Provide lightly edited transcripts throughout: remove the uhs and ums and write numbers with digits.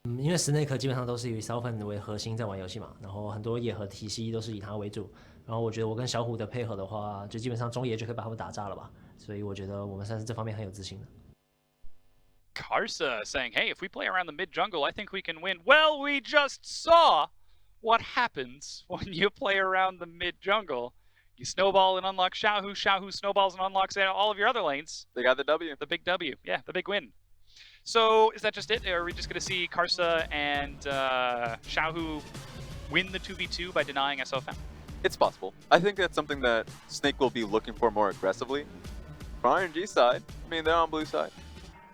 因为 Snake 基本上都是以 Southern 为核心在玩游戏嘛，然后很多野核体系都是以他为主。然后我觉得我跟小虎的配合的话，就基本上中野就可以把他们打炸了吧。所以我觉得我们算是这方面很有自信的。Karsa saying, hey, if we play around the mid jungle, I think we can win. Well, we just saw what happens when you play around the mid jungle. You snowball and unlock Xiaohu, Xiaohu snowballs and unlocks all of your other lanes. They got the W. The big W, yeah, the big win. So is that just it? Or are we just going to see Karsa and Xiaohu win the 2v2 by denying SOFM? It's possible. I think that's something that Snake will be looking for more aggressively. From RNG side, I mean, they're on blue side.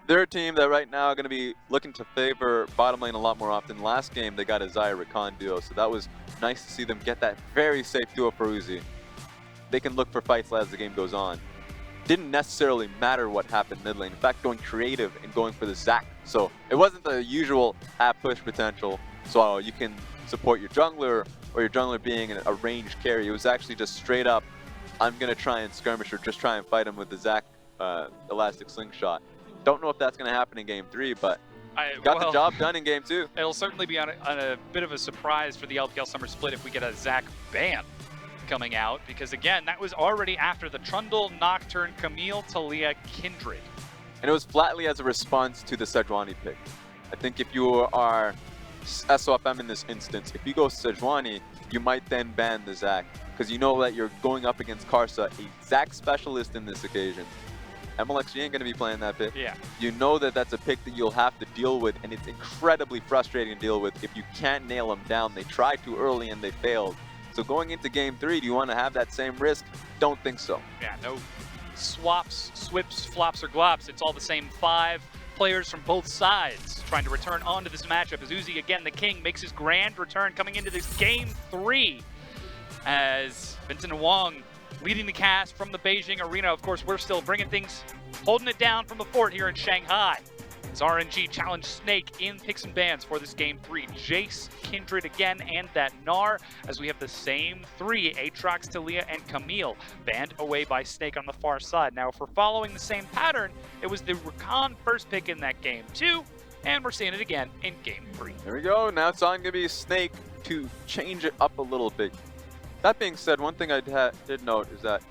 They're a team that right now are going to be looking to favor bottom lane a lot more often. Last game, they got a Xayah Rakan duo, so that was nice to see them get that very safe duo for Uzi. They can look for fights as the game goes on. Didn't necessarily matter what happened mid lane. In fact, going creative and going for the Zac. So it wasn't the usual half push potential, so you can support your jungler or your jungler being a ranged carry. It was actually just straight up, I'm going to try and skirmish or just try and fight him with the Zac elastic slingshot. Don't know if that's going to happen in Game 3, but got the job done in Game 2. It'll certainly be on a bit of a surprise for the LPL Summer Split if we get a Zac ban coming out, because again, that was already after the Trundle, Nocturne, Camille, Taliyah, Kindred. And it was flatly as a response to the Sejuani pick. I think if you are SOFM in this instance, if you go Sejuani, you might then ban the Zac, because you know that you're going up against Karsa, a Zac specialist in this occasion. MLX, you ain't going to be playing that pick. Yeah. You know that that's a pick that you'll have to deal with, and it's incredibly frustrating to deal with if you can't nail them down. They tried too early and they failed. So going into Game 3, do you want to have that same risk? Don't think so. Yeah, no swaps, swips, flops, or glops. It's all the same 5 players from both sides trying to return onto this matchup as Uzi, again, the king, makes his grand return coming into this Game 3 as Vincent Wong leading the cast from the Beijing arena. Of course, we're still bringing things, holding it down from the fort here in Shanghai. As RNG challenge Snake in picks and bans for this Game 3. Jace, Kindred again, and that Gnar, as we have the same 3, Aatrox, Taliyah, and Camille, banned away by Snake on the far side. Now, if we're following the same pattern, it was the Rakan first pick in that Game 2, and we're seeing it again in Game 3. There we go. Now it's on going to be Snake to change it up a little bit. That being said, one thing I did note is that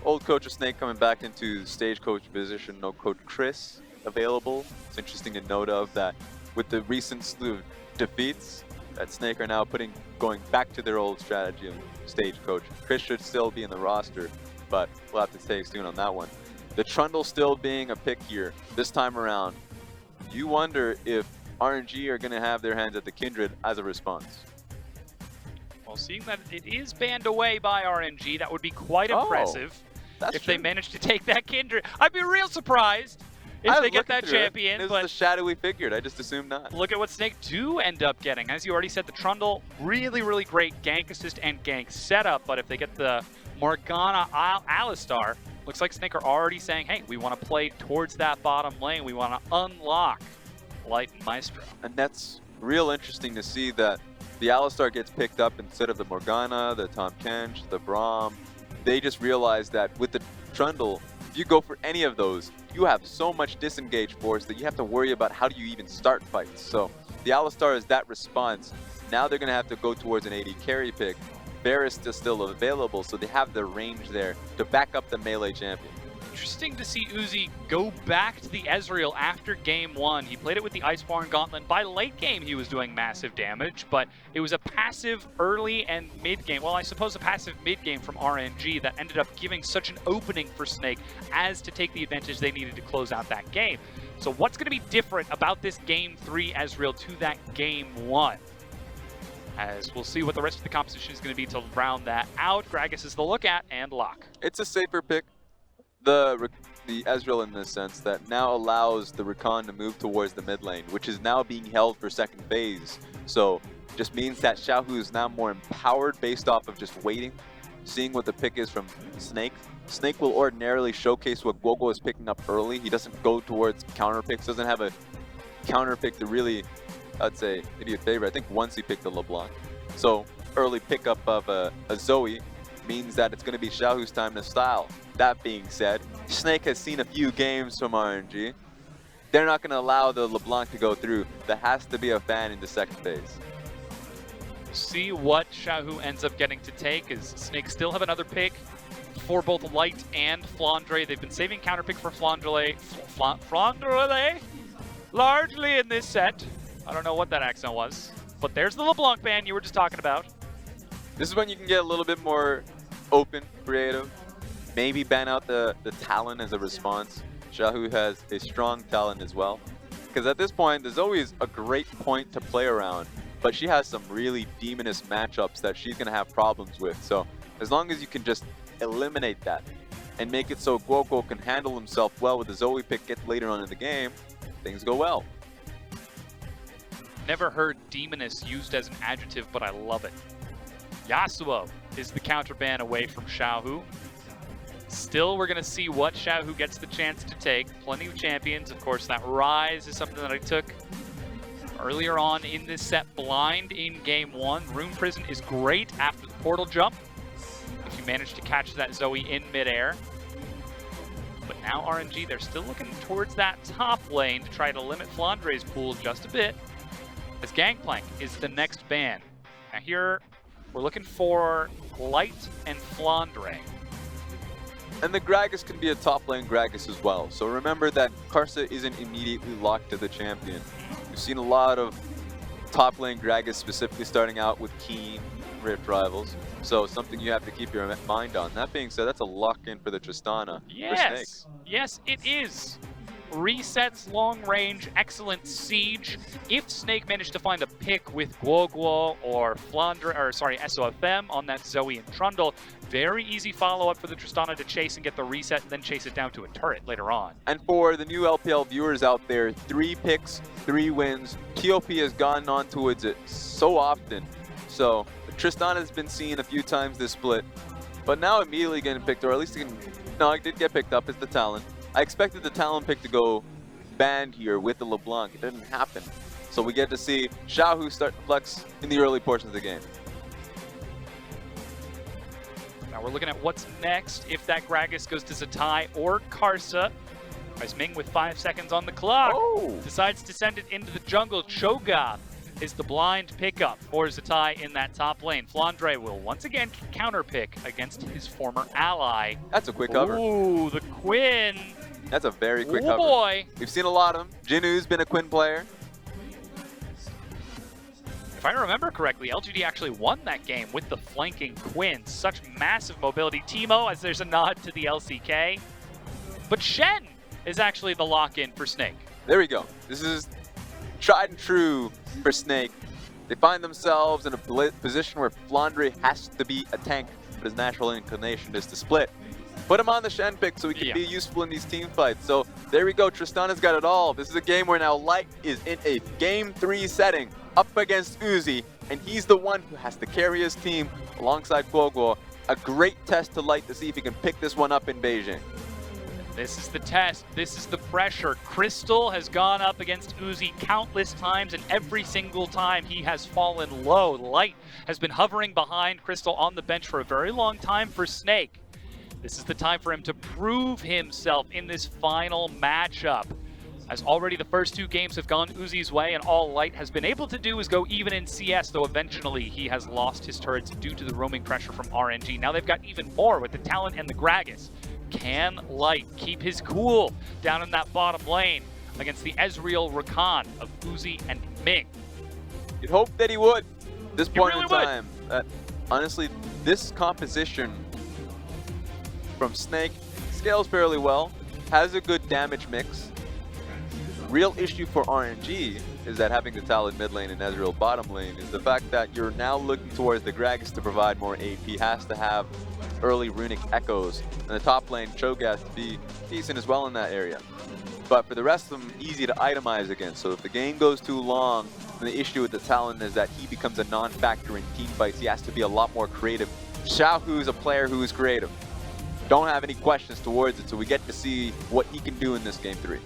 old coach of Snake coming back into the stage coach position, no coach Chris available. It's interesting to note of that with the recent slew of defeats that Snake are now going back to their old strategy of stage coach. Chris should still be in the roster, but we'll have to stay tuned on that one. The Trundle still being a pick here this time around. You wonder if RNG are going to have their hands at the Kindred as a response. Well, seeing that it is banned away by RNG, that would be quite impressive if they managed to take that Kindred. I'd be real surprised if they get that champion. It was the shadowy figured. I just assumed not. Look at what Snake do end up getting. As you already said, the Trundle, really, really great gank assist and gank setup. But if they get the Morgana Alistar, looks like Snake are already saying, hey, we want to play towards that bottom lane. We want to unlock Light and Maestro. And that's real interesting to see that the Alistar gets picked up instead of the Morgana, the Tahm Kench, the Braum. They just realized that with the Trundle, if you go for any of those, you have so much disengaged force that you have to worry about how do you even start fights. So the Alistar is that response. Now they're going to have to go towards an AD carry pick. Varus is still available, so they have the range there to back up the melee champion. Interesting to see Uzi go back to the Ezreal after Game 1. He played it with the Iceborne Gauntlet. By late game, he was doing massive damage, but it was a passive early and mid game. Well, I suppose a passive mid game from RNG that ended up giving such an opening for Snake as to take the advantage they needed to close out that game. So what's going to be different about this Game 3 Ezreal to that Game 1? As we'll see what the rest of the composition is going to be to round that out. Gragas is the look at and lock. It's a safer pick. The Ezreal in this sense that now allows the Rakan to move towards the mid lane, which is now being held for second phase. So just means that Xiaohu is now more empowered based off of just waiting, seeing what the pick is from Snake. Snake will ordinarily showcase what Gogo is picking up early. He doesn't go towards counter picks, doesn't have a counter pick to really, I'd say, idiot favorite. I think once he picked a LeBlanc. So early pickup of a Zoe means that it's going to be Xiaohu's time to style. That being said, Snake has seen a few games from RNG. they're not going to allow the LeBlanc to go through. There has to be a fan in the second phase. See what Xiaohu ends up getting to take, as Snake still have another pick for both Light and Flandre. They've been saving counter pick for Flandre largely in this set. I don't know what that accent was, but there's the LeBlanc ban you were just talking about. This is when you can get a little bit more open, creative. Maybe ban out the Talon as a response. Xiaohu has a strong Talon as well. Because at this point, there's always a great point to play around, but she has some really demonous matchups that she's going to have problems with. So as long as you can just eliminate that and make it so Guoguo can handle himself well with the Zoe pick get later on in the game, things go well. Never heard demoness used as an adjective, but I love it. Yasuo is the counter ban away from Xiaohu. Still, we're going to see what Xiaohu gets the chance to take. Plenty of champions. Of course, that Rise is something that I took earlier on in this set. Blind in game 1. Rune Prison is great after the portal jump, if you manage to catch that Zoe in midair. But now RNG, they're still looking towards that top lane to try to limit Flandre's pool just a bit, as Gangplank is the next ban. Now here, we're looking for Light and Flandre. And the Gragas can be a top lane Gragas as well. So remember that Karsa isn't immediately locked to the champion. We've seen a lot of top lane Gragas specifically starting out with Keen, Rift Rivals. So something you have to keep your mind on. That being said, that's a lock-in for the Tristana. Yes, yes it is. Resets, long range, excellent siege. If Snake managed to find a pick with Guoguo or SOFM on that Zoe and Trundle, very easy follow-up for the Tristana to chase and get the reset and then chase it down to a turret later on. And for the new LPL viewers out there, 3 picks, 3 wins. TOP has gotten on towards it so often. So Tristana has been seen a few times this split, but now immediately getting picked, or at least it did get picked up as the Talon. I expected the Talon pick to go banned here with the LeBlanc. It didn't happen. So we get to see Xiaohu start to flex in the early portions of the game. Now we're looking at what's next. If that Gragas goes to Zatai or Karsa, as Ming with 5 seconds on the clock decides to send it into the jungle. Cho'Gath is the blind pickup for Zatai in that top lane. Flandre will once again counter pick against his former ally. That's a quick cover. Ooh, the Quinn. That's a very quick cover. Oh boy. We've seen a lot of them. Jinu's been a Quinn player. If I remember correctly, LGD actually won that game with the flanking Quinn. Such massive mobility. Teemo, as there's a nod to the LCK. But Shen is actually the lock-in for Snake. There we go. This is tried and true for Snake. They find themselves in a position where Flandre has to be a tank, but his natural inclination is to split. Put him on the Shen pick so he can be useful in these team fights. So there we go. Tristana's got it all. This is a game where now Light is in a game 3 setting up against Uzi, and he's the one who has to carry his team alongside Guoguo. A great test to Light to see if he can pick this one up in Beijing. This is the test. This is the pressure. Crystal has gone up against Uzi countless times, and every single time he has fallen low. Light has been hovering behind Crystal on the bench for a very long time for Snake. This is the time for him to prove himself in this final matchup, as already the first 2 games have gone Uzi's way, and all Light has been able to do is go even in CS, though eventually he has lost his turrets due to the roaming pressure from RNG. Now they've got even more with the Talon and the Gragas. Can Light keep his cool down in that bottom lane against the Ezreal Rakan of Uzi and Ming? You'd hope that he would. At this point in time, honestly, this composition from Snake scales fairly well, has a good damage mix. Real issue for RNG is that having the Talon mid lane and Ezreal bottom lane is the fact that you're now looking towards the Gragas to provide more AP. Has to have early runic echoes, and the top lane Cho'Gath to be decent as well in that area. But for the rest of them, easy to itemize against. So if the game goes too long, then the issue with the Talon is that he becomes a non-factor in team fights. He has to be a lot more creative. Xiaohu is a player who is creative. Don't have any questions towards it, so we get to see what he can do in this game 3.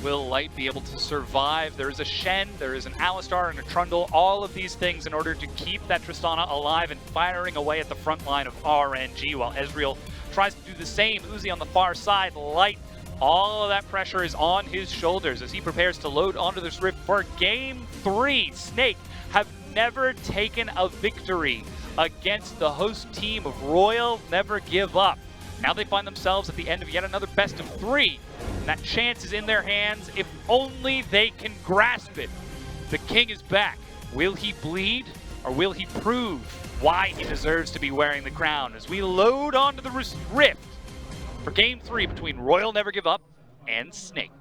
Will Light be able to survive? There is a Shen, there is an Alistar and a Trundle, all of these things in order to keep that Tristana alive and firing away at the front line of RNG, while Ezreal tries to do the same. Uzi on the far side, Light All of that pressure is on his shoulders as he prepares to load onto this Rift for Game 3. Snake have never taken a victory against the host team of Royal Never Give Up. Now they find themselves at the end of yet another best of 3. And that chance is in their hands if only they can grasp it. The King is back. Will he bleed or will he prove why he deserves to be wearing the crown as we load onto the Rift for Game 3 between Royal Never Give Up and Snake.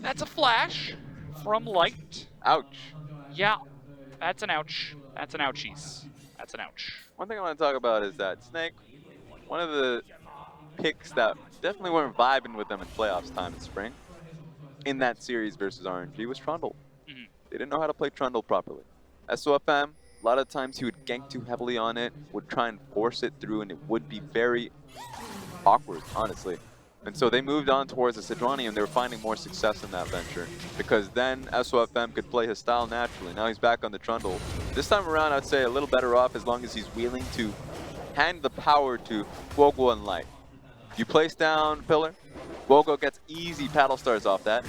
That's a flash from Light. Ouch. Yeah, that's an ouch. That's an ouchies. That's an ouch. One thing I want to talk about is that Snake, one of the picks that definitely weren't vibing with them in playoffs time in spring, in that series versus RNG, was Trundle. Mm-hmm. They didn't know how to play Trundle properly. SOFM, a lot of times he would gank too heavily on it, would try and force it through, and it would be very awkward, honestly. And so they moved on towards the Sidrani, and they were finding more success in that venture because then SOFM could play his style naturally. Now he's back on the Trundle. This time around, I'd say a little better off as long as he's willing to hand the power to Wogo and Light. You place down Pillar, Wogo gets easy paddle stars off that,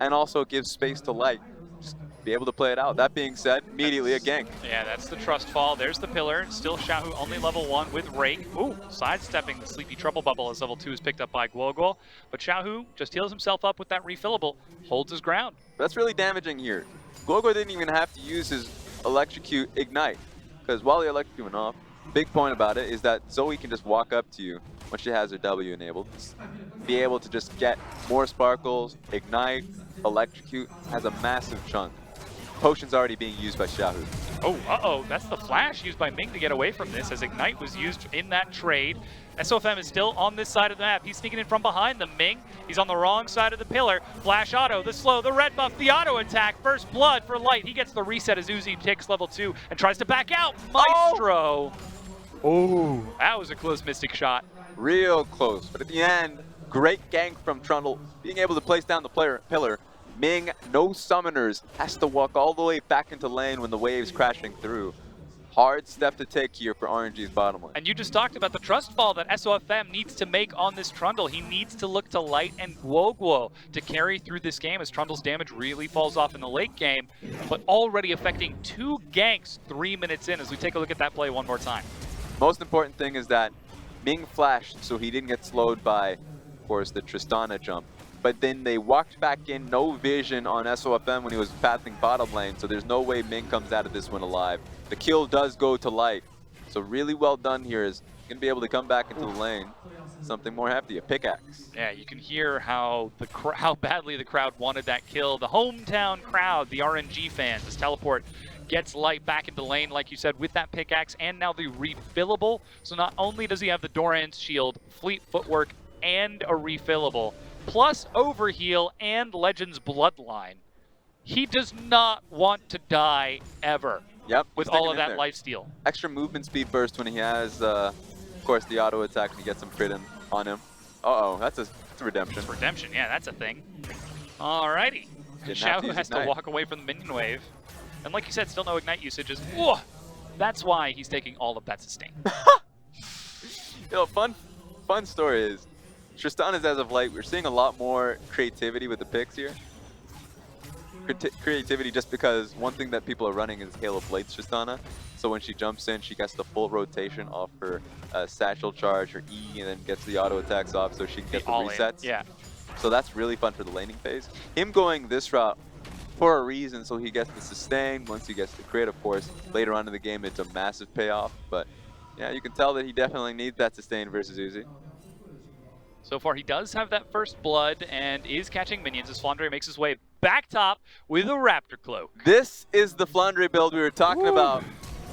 and also gives space to Light. Just be able to play it out. That being said, immediately a gank. Yeah, that's the trust fall. There's the Pillar. Still Xiaohu only level 1 with Rake. Ooh, sidestepping the Sleepy Trouble Bubble as level 2 is picked up by Guogol. But Xiaohu just heals himself up with that refillable, holds his ground. That's really damaging here. Guogol didn't even have to use his Electrocute Ignite, because while the Electrocute went off, big point about it is that Zoe can just walk up to you when she has her W enabled. Be able to just get more sparkles, Ignite, Electrocute, has a massive chunk. Potion's already being used by Xiaohu. Oh, uh-oh, that's the flash used by Ming to get away from this as Ignite was used in that trade. SOFM is still on this side of the map. He's sneaking in from behind the Ming. He's on the wrong side of the Pillar. Flash auto, the slow, the red buff, the auto attack. First blood for Light. He gets the reset as Uzi takes level 2 and tries to back out. Maestro. Oh, that was a close Mystic shot. Real close, but at the end, great gank from Trundle, being able to place down the Pillar. Ming, no summoners, has to walk all the way back into lane when the wave's crashing through. Hard step to take here for RNG's bottom lane. And you just talked about the trust fall that SOFM needs to make on this Trundle. He needs to look to Light and Guogwo to carry through this game as Trundle's damage really falls off in the late game, but already affecting 2 ganks 3 minutes in as we take a look at that play one more time. Most important thing is that Ming flashed, so he didn't get slowed by, of course, the Tristana jump. But then they walked back in, no vision on SOFM when he was pathing bottom lane, so there's no way Ming comes out of this one alive. The kill does go to Light, so really well done here is going to be able to come back into the lane. Something more hefty, a pickaxe. Yeah, you can hear how badly the crowd wanted that kill. The hometown crowd, the RNG fans, as Teleport gets Light back into lane, like you said, with that pickaxe and now the refillable. So not only does he have the Doran's shield, fleet footwork, and a refillable, plus overheal and Legend's Bloodline, he does not want to die ever. Yep, with all of that lifesteal. Extra movement speed burst when he has, of course, the auto attack and he gets some crit on him. Uh-oh, that's a redemption. It's redemption, yeah, that's a thing. Alrighty. Xiaohu has to walk away from the minion wave. And like you said, still no Ignite usages. Ooh, that's why he's taking all of that sustain. You know, fun story is, Tristana's as of late, we're seeing a lot more creativity with the picks here. Creativity just because one thing that people are running is Halo Blades Tristana. So when she jumps in, she gets the full rotation off her satchel charge, her E, and then gets the auto attacks off so she can get the resets. Yeah. So that's really fun for the laning phase. Him going this route for a reason, so he gets the sustain. Once he gets the crit, of course, later on in the game, it's a massive payoff. But yeah, you can tell that he definitely needs that sustain versus Uzi. So far, he does have that first blood and is catching minions as Flandre makes his way back top with a Raptor Cloak. This is the Flandre build we were talking about.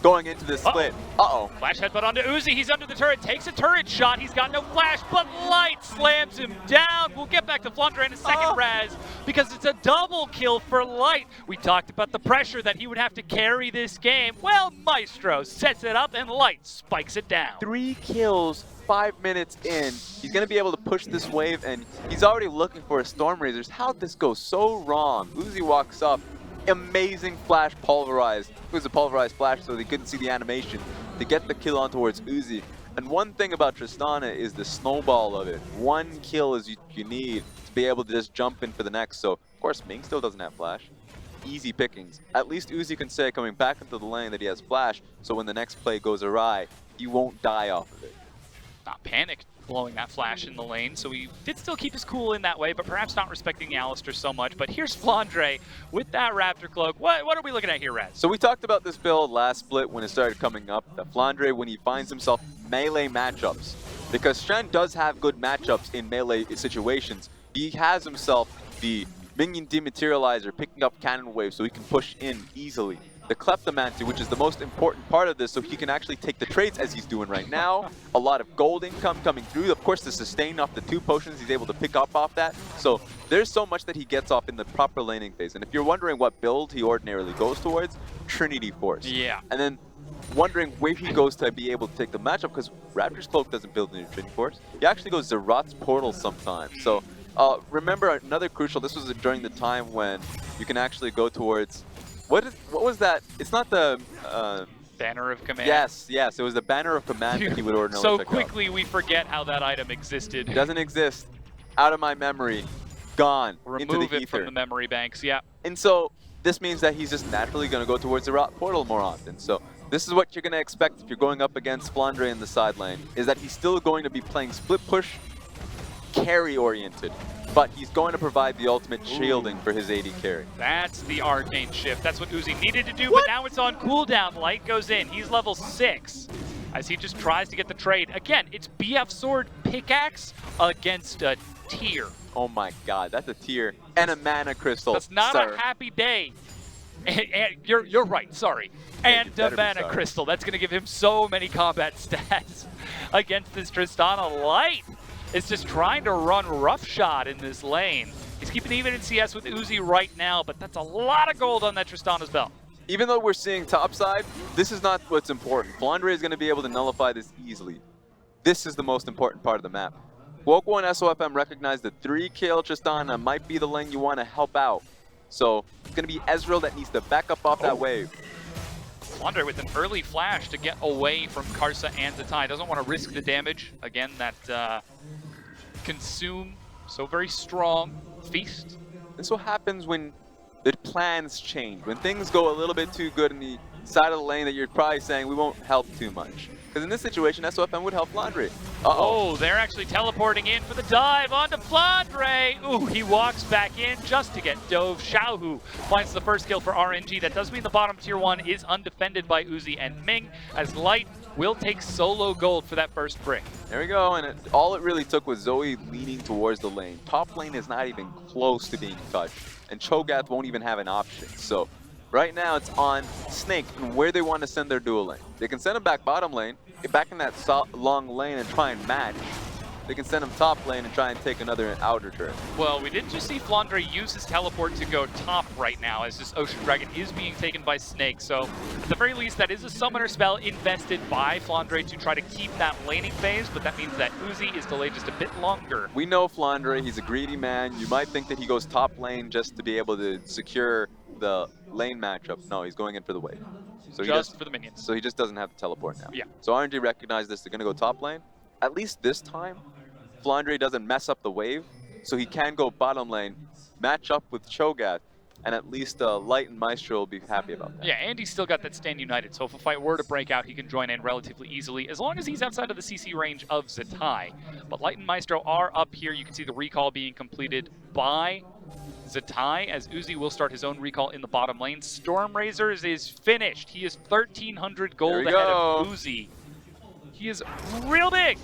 going into this split. Uh-oh. Flash headbutt onto Uzi. He's under the turret. Takes a turret shot. He's got no flash, but Light slams him down. We'll get back to FLICKR in a second, Raz, because it's a double kill for Light. We talked about the pressure that he would have to carry this game. Well, Maestro sets it up and Light spikes it down. 3 kills, 5 minutes in. He's going to be able to push this wave, and he's already looking for a Storm Razors. How'd this go so wrong? Uzi walks up. Amazing flash pulverized. It was a pulverized flash, so they couldn't see the animation to get the kill on towards Uzi. And one thing about Tristana is the snowball of it. 1 kill is you need to be able to just jump in for the next. So, of course, Ming still doesn't have flash. Easy pickings. At least Uzi can say coming back into the lane that he has flash, so when the next play goes awry, he won't die off of it. Not panicked blowing that flash in the lane, so he did still keep his cool in that way, but perhaps not respecting the Alistar so much. But here's FLICKR with that Raptor Cloak. What are we looking at here, Raz? So we talked about this build last split when it started coming up, that FLICKR, when he finds himself melee matchups, because Shen does have good matchups in melee situations, he has himself the minion dematerializer picking up cannon waves so he can push in easily. The Kleptomancy, which is the most important part of this, so he can actually take the trades as he's doing right now. A lot of gold income coming through. Of course, the sustain off the 2 potions, he's able to pick up off that. So there's so much that he gets off in the proper laning phase. And if you're wondering what build he ordinarily goes towards, Trinity Force. Yeah. And then wondering where he goes to be able to take the matchup, because Raptor's Cloak doesn't build into Trinity Force. He actually goes Zerat's Portal sometimes. So remember another crucial, this was during the time when you can actually go towards, what was that? It's not the Banner of Command. Yes, it was the Banner of Command that he would ordinarily So pick quickly we forget how that item existed. It doesn't exist. Out of my memory. Gone. Remove into the it ether. from the memory banks, yeah. And so this means that he's just naturally going to go towards the Zerat Portal more often. So this is what you're going to expect if you're going up against FLICKR in the side lane, is that he's still going to be playing split push, carry oriented. But he's going to provide the ultimate shielding for his AD carry. That's the arcane shift. That's what Uzi needed to do, but now it's on cooldown. Light goes in. He's level 6 as he just tries to get the trade. Again, it's BF Sword Pickaxe against a tier. Oh my god, that's a tier. And a mana crystal. That's not a happy day. And you're right, sorry. And a mana crystal. That's going to give him so many combat stats against this Tristana. Light is just trying to run roughshod in this lane. He's keeping even in CS with Uzi right now, but that's a lot of gold on that Tristana's belt. Even though we're seeing topside, this is not what's important. FLICKR is going to be able to nullify this easily. This is the most important part of the map. Woco and SOFM recognize the 3-kill Tristana might be the lane you want to help out. So it's going to be Ezreal that needs to back up off that wave. FLICKR with an early flash to get away from Karsa and Zatai. Doesn't want to risk the damage. Again, that consume, so very strong. Feast. This is what happens when the plans change. When things go a little bit too good in the side of the lane that you're probably saying we won't help too much. Because in this situation, SOFM would help FLICKR. Oh, they're actually teleporting in for the dive onto FLICKR. Ooh, he walks back in just to get dove. Xiaohu finds the first kill for RNG. That does mean the bottom tier 1 is undefended by Uzi and Ming, as Light will take solo gold for that first brick. There we go, and all it really took was Zoe leaning towards the lane. Top lane is not even close to being touched, and Cho'Gath won't even have an option. So right now it's on Snake and where they want to send their dual lane. They can send him back bottom lane, get back in that long lane and try and match. They can send him top lane and try and take another outer turret. Well, we did just see FLICKR use his teleport to go top right now, as this Ocean Dragon is being taken by Snake. So at the very least, that is a summoner spell invested by FLICKR to try to keep that laning phase, but that means that Uzi is delayed just a bit longer. We know FLICKR, he's a greedy man. You might think that he goes top lane just to be able to secure the lane matchup. No, he's going in for the wave. So just for the minions. So he just doesn't have the teleport now. Yeah. So RNG recognized this. They're going to go top lane. At least this time, FLICKR doesn't mess up the wave, so he can go bottom lane, match up with Cho'Gath, and at least Light and Maestro will be happy about that. Yeah, and he's still got that stand united, so if a fight were to break out, he can join in relatively easily, as long as he's outside of the CC range of Zatai. But Light and Maestro are up here. You can see the recall being completed by Zatai, as Uzi will start his own recall in the bottom lane. Storm Razors is finished. He is 1,300 gold ahead of Uzi. He is real big.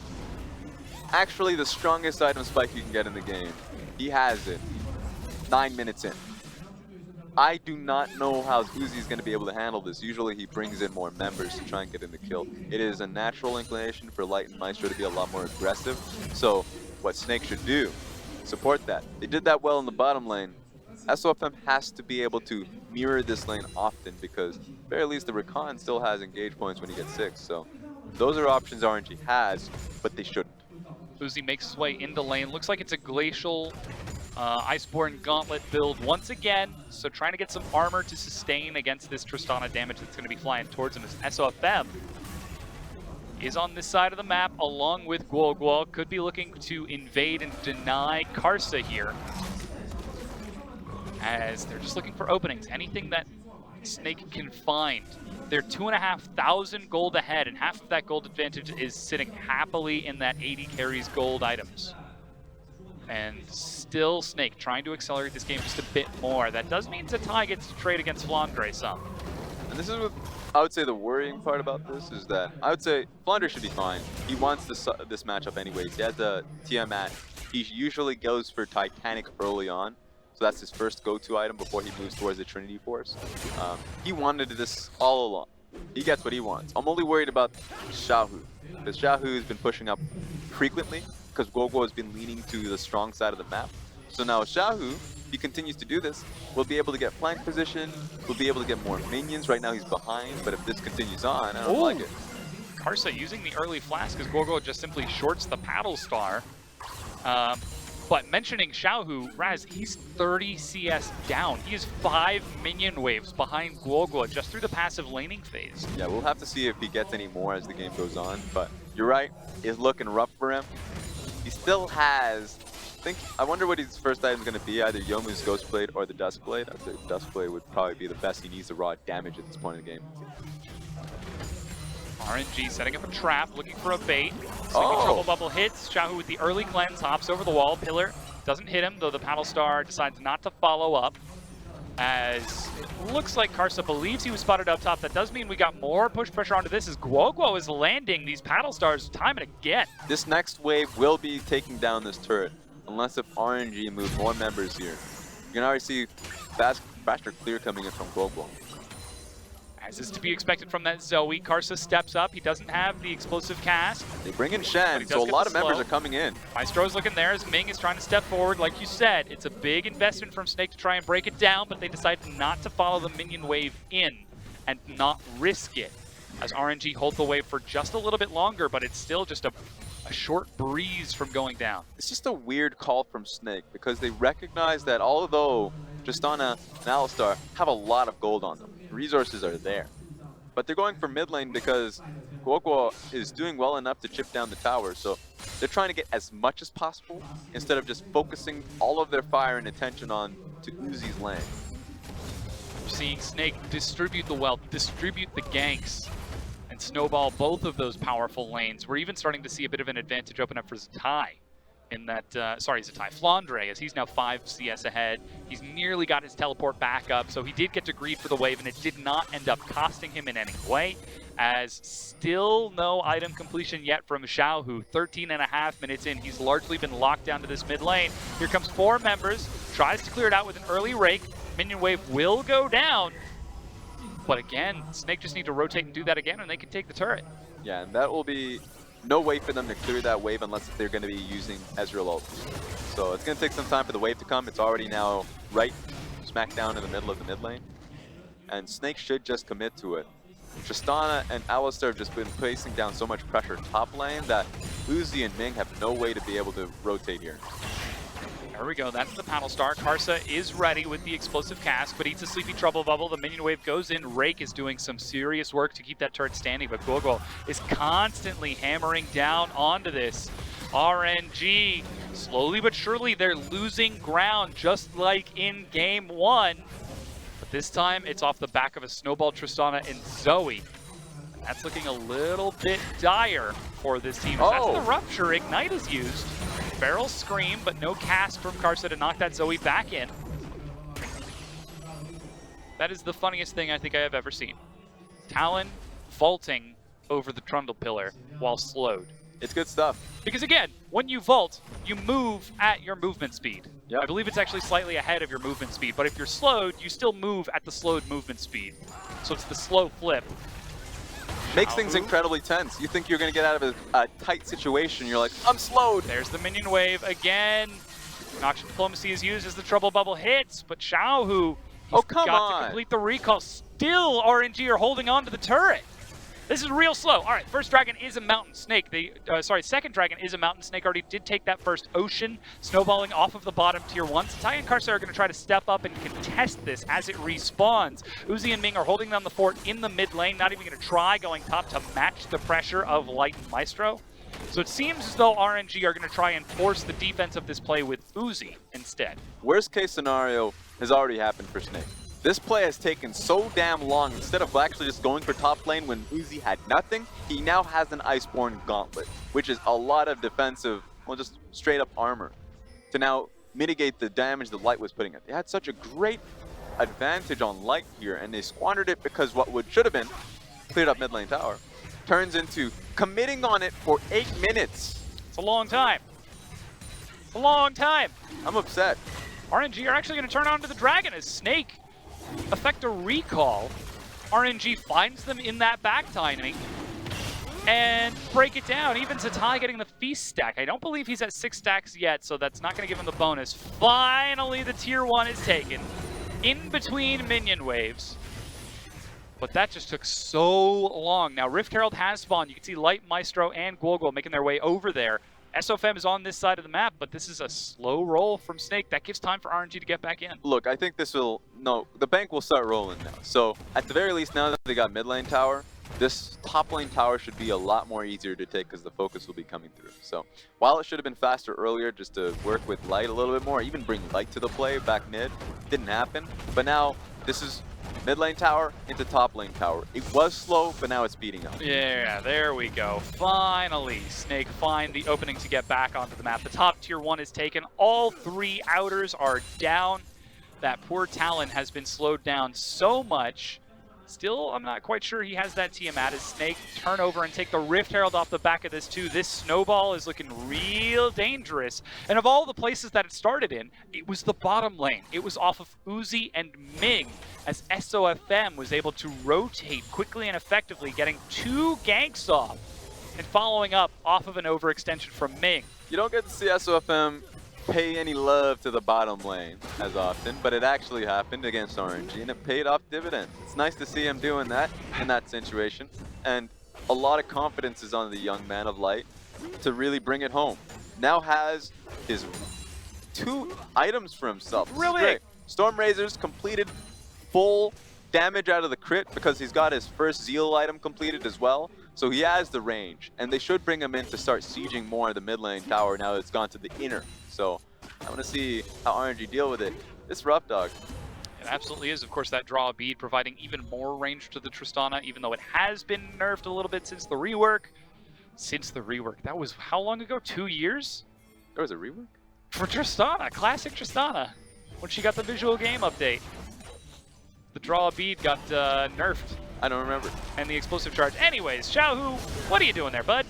Actually, the strongest item spike you can get in the game. He has it. 9 minutes in. I do not know how Uzi's going to be able to handle this. Usually he brings in more members to try and get in the kill. It is a natural inclination for Light and Maestro to be a lot more aggressive. So what Snake should do, support that. They did that well in the bottom lane. SOFM has to be able to mirror this lane often because at the very least the Rakan still has engage points when he gets 6. So those are options RNG has, but they shouldn't. Uzi makes his way into lane. Looks like it's a Glacial Iceborne Gauntlet build once again. So trying to get some armor to sustain against this Tristana damage that's going to be flying towards him as SOFM is on this side of the map along with Guoguo. Could be looking to invade and deny Karsa here, as they're just looking for openings. Anything that Snake can find. They're 2,500 gold ahead, and half of that gold advantage is sitting happily in that 80 carries gold items. And still Snake trying to accelerate this game just a bit more. That does mean Zatai gets to trade against FLICKR some. And this is what I would say the worrying part about this is that I would say FLICKR should be fine. He wants this matchup anyways. He has the Tiamat. He usually goes for Titanic early on. So that's his first go-to item before he moves towards the Trinity Force. He wanted this all along. He gets what he wants. I'm only worried about Xiaohu, because Xiaohu has been pushing up frequently because Guoguo has been leaning to the strong side of the map. So now Xiaohu, if he continues to do this, will be able to get flank position, will be able to get more minions. Right now he's behind, but if this continues on, I don't like it. Karsa using the early flask because Guoguo just simply shorts the Paddle Star. But mentioning Xiaohu, Raz, he's 30 CS down. He is 5 minion waves behind Guoguo just through the passive laning phase. Yeah, we'll have to see if he gets any more as the game goes on. But you're right, it's looking rough for him. He still has, I wonder what his first item is going to be, either Yomu's Ghost Blade or the Dusk Blade. I'd say Dusk Blade would probably be the best. He needs the raw damage at this point in the game. RNG setting up a trap, looking for a bait. Trouble Bubble hits. Xiaohu with the early cleanse, hops over the wall. Pillar doesn't hit him, though the Paddle Star decides not to follow up. As it looks like Karsa believes he was spotted up top. That does mean we got more push pressure onto this as Guoguo is landing these Paddle Stars time and again. This next wave will be taking down this turret, unless if RNG move more members here. You can already see faster clear coming in from Guoguo. As is to be expected from that Zoe, Karsa steps up. He doesn't have the explosive cast. They bring in Shen, so a lot of members are coming in. Maestro's looking there as Ming is trying to step forward. Like you said, it's a big investment from Snake to try and break it down, but they decide not to follow the minion wave in and not risk it. As RNG hold the wave for just a little bit longer, but it's still just a short breeze from going down. It's just a weird call from Snake because they recognize that although Tristana and Alistar have a lot of gold on them, resources are there, but they're going for mid lane because Guoguo is doing well enough to chip down the tower, so they're trying to get as much as possible instead of just focusing all of their fire and attention on to Uzi's lane. We're seeing Snake distribute the wealth, distribute the ganks, and snowball both of those powerful lanes. We're even starting to see a bit of an advantage open up for Zatai in that, Zatai, Flandre, as he's now 5 CS ahead. He's nearly got his teleport back up, so he did get to greed for the wave, and it did not end up costing him in any way, as still no item completion yet from Xiaohu. 13.5 minutes in, he's largely been locked down to this mid lane. Here comes 4 members, tries to clear it out with an early rake. Minion wave will go down, but again, Snake just need to rotate and do that again, and they can take the turret. Yeah, and that will be no way for them to clear that wave unless they're going to be using Ezreal ult. So it's going to take some time for the wave to come. It's already now right smack down in the middle of the mid lane. And Snake should just commit to it. Tristana and Alistar have just been placing down so much pressure top lane that Uzi and Ming have no way to be able to rotate here. There we go, that's the Paddle Star. Karsa is ready with the explosive cast, but eats a sleepy Trouble Bubble. The minion wave goes in. Rake is doing some serious work to keep that turret standing, but Guoguo is constantly hammering down onto this. RNG, slowly but surely, they're losing ground, just like in game 1. But this time, it's off the back of a Snowball, Tristana, and Zoe. And that's looking a little bit dire for this team. That's the Rupture. Ignite is used. Barrel Scream, but no cast from Karsa to knock that Zoe back in. That is the funniest thing I think I have ever seen. Talon vaulting over the Trundle Pillar while slowed. It's good stuff. Because again, when you vault, you move at your movement speed. Yep. I believe it's actually slightly ahead of your movement speed, but if you're slowed, you still move at the slowed movement speed. So it's the slow flip. Makes things incredibly tense. You think you're going to get out of a tight situation, you're like, I'm slowed. There's the minion wave again. Noxious Diplomacy is used as the trouble bubble hits, but Xiaohu, he's got to complete the recall. Still, RNG are holding on to the turret. This is real slow. All right, first dragon is a mountain snake. Second dragon is a mountain snake. Already did take that first ocean, snowballing off of the bottom tier 1. Talia and Karsa are going to try to step up and contest this as it respawns. Uzi and Ming are holding down the fort in the mid lane, not even going to try going top to match the pressure of Light and Maestro. So it seems as though RNG are going to try and force the defense of this play with Uzi instead. Worst case scenario has already happened for Snake. This play has taken so damn long. Instead of actually just going for top lane when Uzi had nothing, he now has an Iceborne Gauntlet, which is a lot of defensive, well, just straight up armor to now mitigate the damage that Light was putting in. They had such a great advantage on Light here, and they squandered it because what should have been cleared up mid lane tower turns into committing on it for 8 minutes. It's a long time. It's a long time. I'm upset. RNG are actually going to turn on to the dragon as Snake effect a recall. RNG finds them in that back timing and break it down. Even Zatai getting the feast stack. I don't believe he's at 6 stacks yet, so that's not going to give him the bonus. Finally, the tier 1 is taken in between minion waves. But that just took so long. Now, Rift Herald has spawned. You can see Light, Maestro, and Guoguo making their way over there. SOFM is on this side of the map, but this is a slow roll from Snake. That gives time for RNG to get back in. Look, I think this will... No, the bank will start rolling now. So, at the very least, now that they got mid lane tower, this top lane tower should be a lot more easier to take because the focus will be coming through. So, while it should have been faster earlier just to work with Light a little bit more, even bring Light to the play back mid, didn't happen. But now, this is mid lane tower into top lane tower. It was slow, but now it's speeding up. Yeah, there we go. Finally, Snake find the opening to get back onto the map. The top tier 1 is taken. All 3 outers are down. That poor Talon has been slowed down so much. Still, I'm not quite sure he has that Tiamat as Snake turn over and take the Rift Herald off the back of this too. This snowball is looking real dangerous. And of all the places that it started in, it was the bottom lane. It was off of Uzi and Ming as SOFM was able to rotate quickly and effectively, getting 2 ganks off and following up off of an overextension from Ming. You don't get to see SOFM pay any love to the bottom lane as often, but it actually happened against RNG and it paid off dividends. It's nice to see him doing that in that situation, and a lot of confidence is on the young man of Light to really bring it home. Now has his 2 items for himself. Really? Storm Razors completed full damage out of the crit because he's got his first Zeal item completed as well. So he has the range, and they should bring him in to start sieging more of the mid lane tower now that it's gone to the inner. So I want to see how RNG deal with it. It's rough, dog. It absolutely is. Of course, that draw bead providing even more range to the Tristana, even though it has been nerfed a little bit since the rework. That was how long ago? 2 years? There was a rework? For Tristana, classic Tristana, when she got the visual game update. The draw bead got nerfed. I don't remember. And the explosive charge. Anyways, Xiaohu, what are you doing there, bud?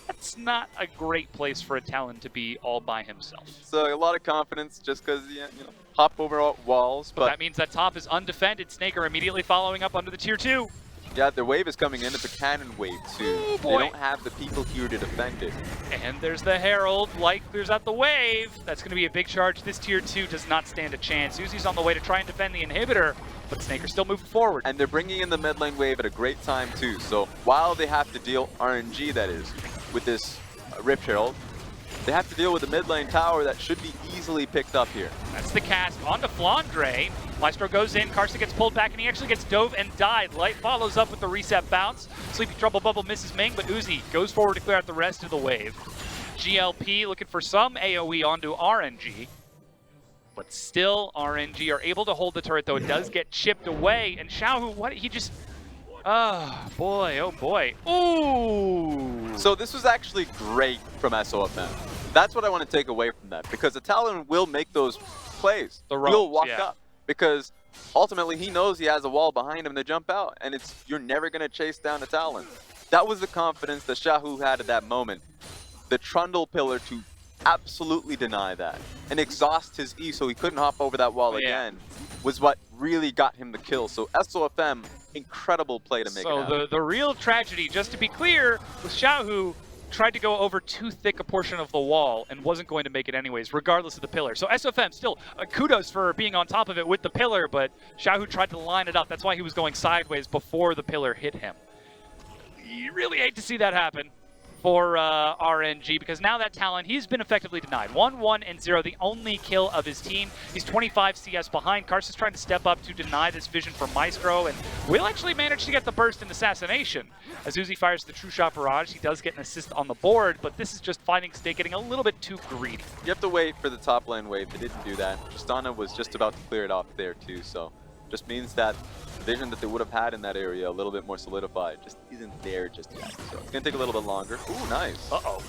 That's not a great place for a Talon to be all by himself. So a lot of confidence just because, you know, hop over walls. But that means that top is undefended. Snake are immediately following up under the tier 2. Yeah, their wave is coming in. It's a cannon wave, too. Oh, they don't have the people here to defend it. And there's the Herald. Light clears out the wave. That's going to be a big charge. This tier 2 does not stand a chance. Uzi's on the way to try and defend the inhibitor, but Snake are still moving forward. And they're bringing in the mid lane wave at a great time, too. So while they have to deal, RNG that is, with this Rift Herald, they have to deal with the mid lane tower that should be easily picked up here. That's the cast onto Flandre. Maestro goes in, Karsa gets pulled back, and he actually gets dove and died. Light follows up with the reset bounce. Sleepy Trouble Bubble misses Ming, but Uzi goes forward to clear out the rest of the wave. GLP looking for some AoE onto RNG. But still, RNG are able to hold the turret, though it does get chipped away. And Xiaohu, what? He just... Oh, boy. Oh, boy. Ooh! So this was actually great from SOFM. That's what I want to take away from that, because the Talon will make those plays. He'll walk up, because ultimately he knows he has a wall behind him to jump out, and you're never going to chase down a Talon. that was the confidence that Xiaohu had at that moment. The Trundle pillar to absolutely deny that and exhaust his E so he couldn't hop over that wall again was what really got him the kill. So SOFM, incredible play to make it happen. So the real tragedy, just to be clear, was Xiaohu tried to go over too thick a portion of the wall and wasn't going to make it anyways, regardless of the pillar. So SOFM still kudos for being on top of it with the pillar, but Xiaohu tried to line it up. That's why he was going sideways before the pillar hit him. You really hate to see that happen for RNG, because now that Talon, he's been effectively denied. 1-1-0, the only kill of his team. He's 25 CS behind. Carson's trying to step up to deny this vision from Maestro, and will actually manage to get the burst and assassination. As Uzi fires the True Shot Barrage, he does get an assist on the board, but this is just finding Snake getting a little bit too greedy. You have to wait for the top lane wave. They didn't do that. Tristana was just about to clear it off there too, so just means that the vision that they would have had in that area a little bit more solidified just isn't there just yet. So it's gonna take a little bit longer. Ooh, nice. Uh-oh.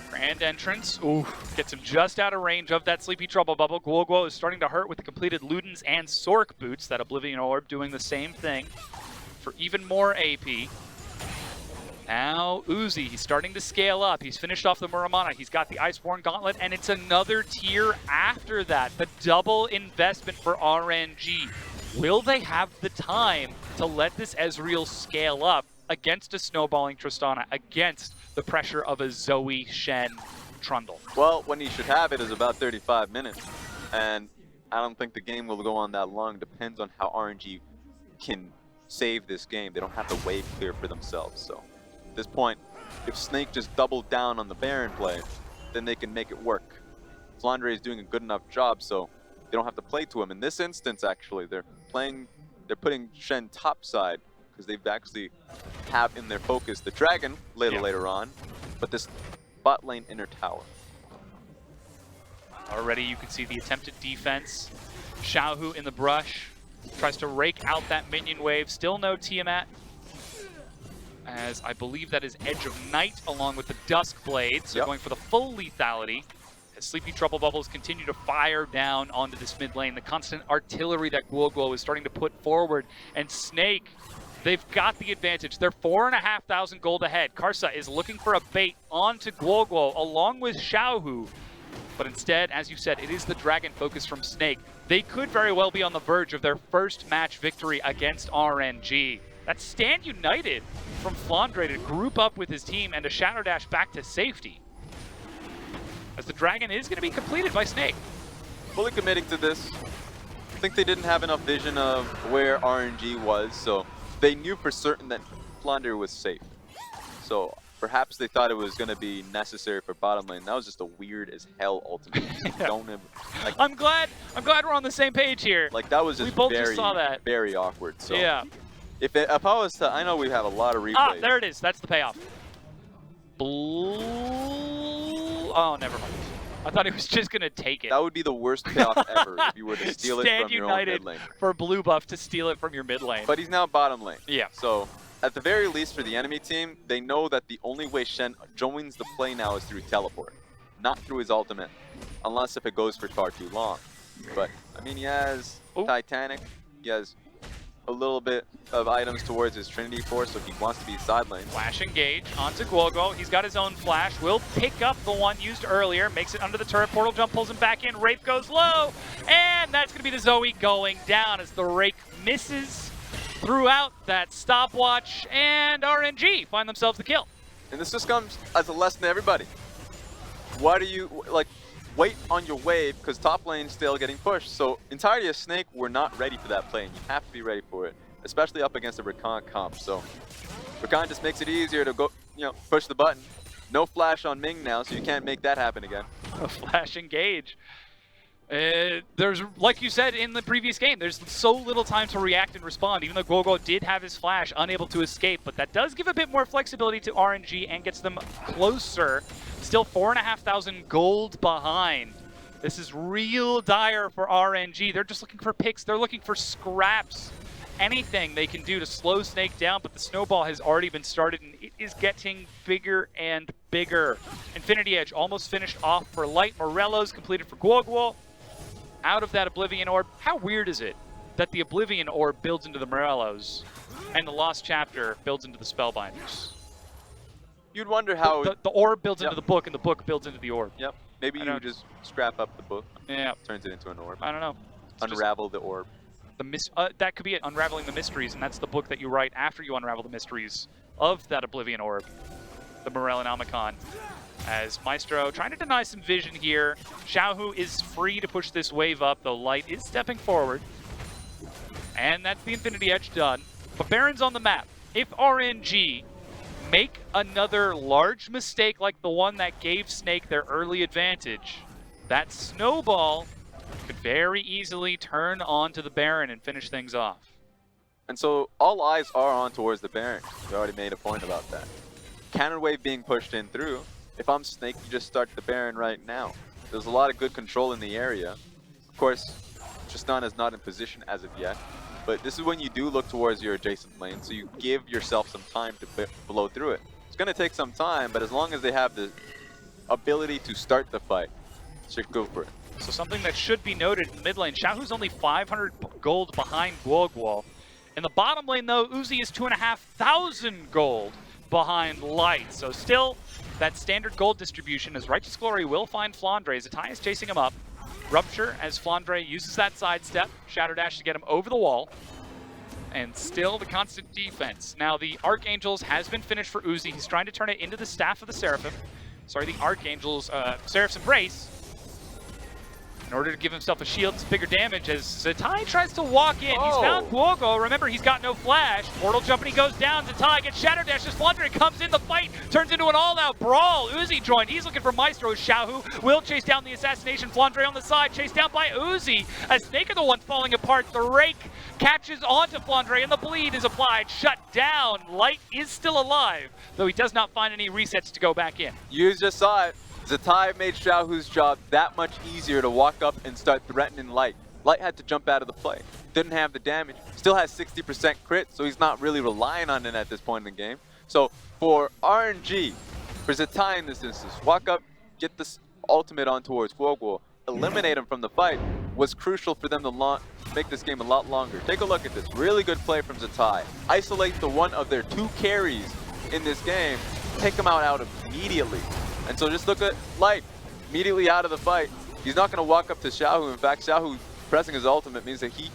Grand entrance. Ooh, gets him just out of range of that Sleepy Trouble Bubble. Guoguo is starting to hurt with the completed Ludens and Sork boots. That Oblivion Orb doing the same thing for even more AP. Now Uzi, he's starting to scale up. He's finished off the Muramana. He's got the Iceborne Gauntlet, and it's another tier after that. The double investment for RNG. Will they have the time to let this Ezreal scale up against a snowballing Tristana, against the pressure of a Zoe, Shen, Trundle? Well, when he should have it is about 35 minutes, and I don't think the game will go on that long. Depends on how RNG can save this game. They don't have the wave clear for themselves, so at this point, if Snake just doubled down on the Baron play, then they can make it work. Flandre is doing a good enough job, so they don't have to play to him. In this instance, actually, they're putting Shen topside because they've actually have in their focus the dragon later on, but this bot lane inner tower. Already you can see the attempted defense. Xiaohu in the brush, tries to rake out that minion wave. Still no Tiamat, as I believe that is Edge of Night along with the Dusk Blade, so going for the full lethality. As Sleepy Trouble Bubbles continue to fire down onto this mid lane, the constant artillery that Guoguo is starting to put forward, and Snake, they've got the advantage. They're 4,500 gold ahead. Karsa is looking for a bait onto Guoguo along with Xiaohu, but instead, as you said, it is the dragon focus from Snake. They could very well be on the verge of their first match victory against RNG. That's Stand United from Flandre to group up with his team and a Shadow Dash back to safety, as the dragon is going to be completed by Snake. Fully committing to this. I think they didn't have enough vision of where RNG was, so they knew for certain that Flandre was safe. So perhaps they thought it was going to be necessary for bottom lane. That was just a weird as hell ultimate. Don't ever, like, I'm glad we're on the same page here. Like, that was just just saw that. Very awkward. So yeah. If I was to, I know we have a lot of replays. Ah, there it is. That's the payoff. Oh, never mind. I thought he was just going to take it. That would be the worst payoff ever if you were to steal it from your own mid lane. For blue buff to steal it from your mid lane. But he's now bottom lane. Yeah. So at the very least for the enemy team, they know that the only way Shen joins the play now is through teleport, not through his ultimate, unless if it goes for far too long. But I mean, he has Titanic, he has a little bit of items towards his Trinity Force, so he wants to be side lane. Flash engage onto Guoguo. He's got his own flash. Will pick up the one used earlier. Makes it under the turret. Portal jump pulls him back in. Rape goes low. And that's going to be the Zoe going down as the Rake misses throughout that stopwatch. And RNG find themselves the kill. And this just comes as a lesson to everybody. Why do you, like, wait on your wave, because top lane's still getting pushed. So entirety of Snake, we're not ready for that play, and you have to be ready for it, especially up against a Rakan comp. So Rakan just makes it easier to go, push the button. No flash on Ming now, so you can't make that happen again. A flash engage. There's, like you said in the previous game, there's so little time to react and respond, even though Guoguo did have his flash, unable to escape, but that does give a bit more flexibility to RNG and gets them closer. Still 4,500 gold behind. This is real dire for RNG. They're just looking for picks. They're looking for scraps. Anything they can do to slow Snake down, but the snowball has already been started and it is getting bigger and bigger. Infinity Edge almost finished off for Light. Morello's completed for Guoguo. Out of that Oblivion Orb. How weird is it that the Oblivion Orb builds into the Morellos and the Lost Chapter builds into the Spellbinders? You'd wonder how... The orb builds into the book, and the book builds into the orb. Yep. Maybe you just scrap up the book. Yeah. Turns it into an orb. I don't know. Unravel the orb. That could be it, unraveling the mysteries, and that's the book that you write after you unravel the mysteries of that Oblivion orb, the Morellonomicon. As Maestro trying to deny some vision here. Xiaohu is free to push this wave up, though Light is stepping forward. And that's the Infinity Edge done. But Baron's on the map. If RNG make another large mistake like the one that gave Snake their early advantage, that snowball could very easily turn onto the Baron and finish things off. And so all eyes are on towards the Baron. We already made a point about that. Cannon wave being pushed in through. If I'm Snake, you just start the Baron right now. There's a lot of good control in the area. Of course, Tristan is not in position as of yet, but this is when you do look towards your adjacent lane, so you give yourself some time to blow through it. It's going to take some time, but as long as they have the ability to start the fight, should go for it. So something that should be noted in the mid lane, Xiaohu's only 500 gold behind Guoguo. In the bottom lane, though, Uzi is 2,500 gold behind Light. So still, that standard gold distribution as Righteous Glory will find Flandre. Zatai is chasing him up. Rupture as Flandre uses that sidestep. Shadow Dash to get him over the wall. And still the constant defense. Now the Archangels has been finished for Uzi. He's trying to turn it into the Staff of the Seraphim. Sorry, the Archangels, Seraph's Embrace. In order to give himself a shield, it's bigger damage as Zatai tries to walk in. He's found Guogo. Remember, he's got no flash. Portal jump and he goes down. Zatai gets Shadow Dash as Flandre comes in. The fight turns into an all-out brawl. Uzi joined. He's looking for Maestro. Xiaohu will chase down the assassination. Flandre on the side, chased down by Uzi. As Snake are the one falling apart. The rake catches onto Flandre and the bleed is applied. Shut down. Light is still alive, though he does not find any resets to go back in. You just saw it. Zatai made Xiaohu's job that much easier to walk up and start threatening Light. Light had to jump out of the play. Didn't have the damage. Still has 60% crit, so he's not really relying on it at this point in the game. So for RNG, for Zatai in this instance, walk up, get this ultimate on towards Guoguo, eliminate him from the fight, was crucial for them to make this game a lot longer. Take a look at this. Really good play from Zatai. Isolate the one of their two carries in this game, take him out immediately. And so just look at Light, immediately out of the fight. He's not going to walk up to Xiaohu. In fact, Xiaohu pressing his ultimate means that he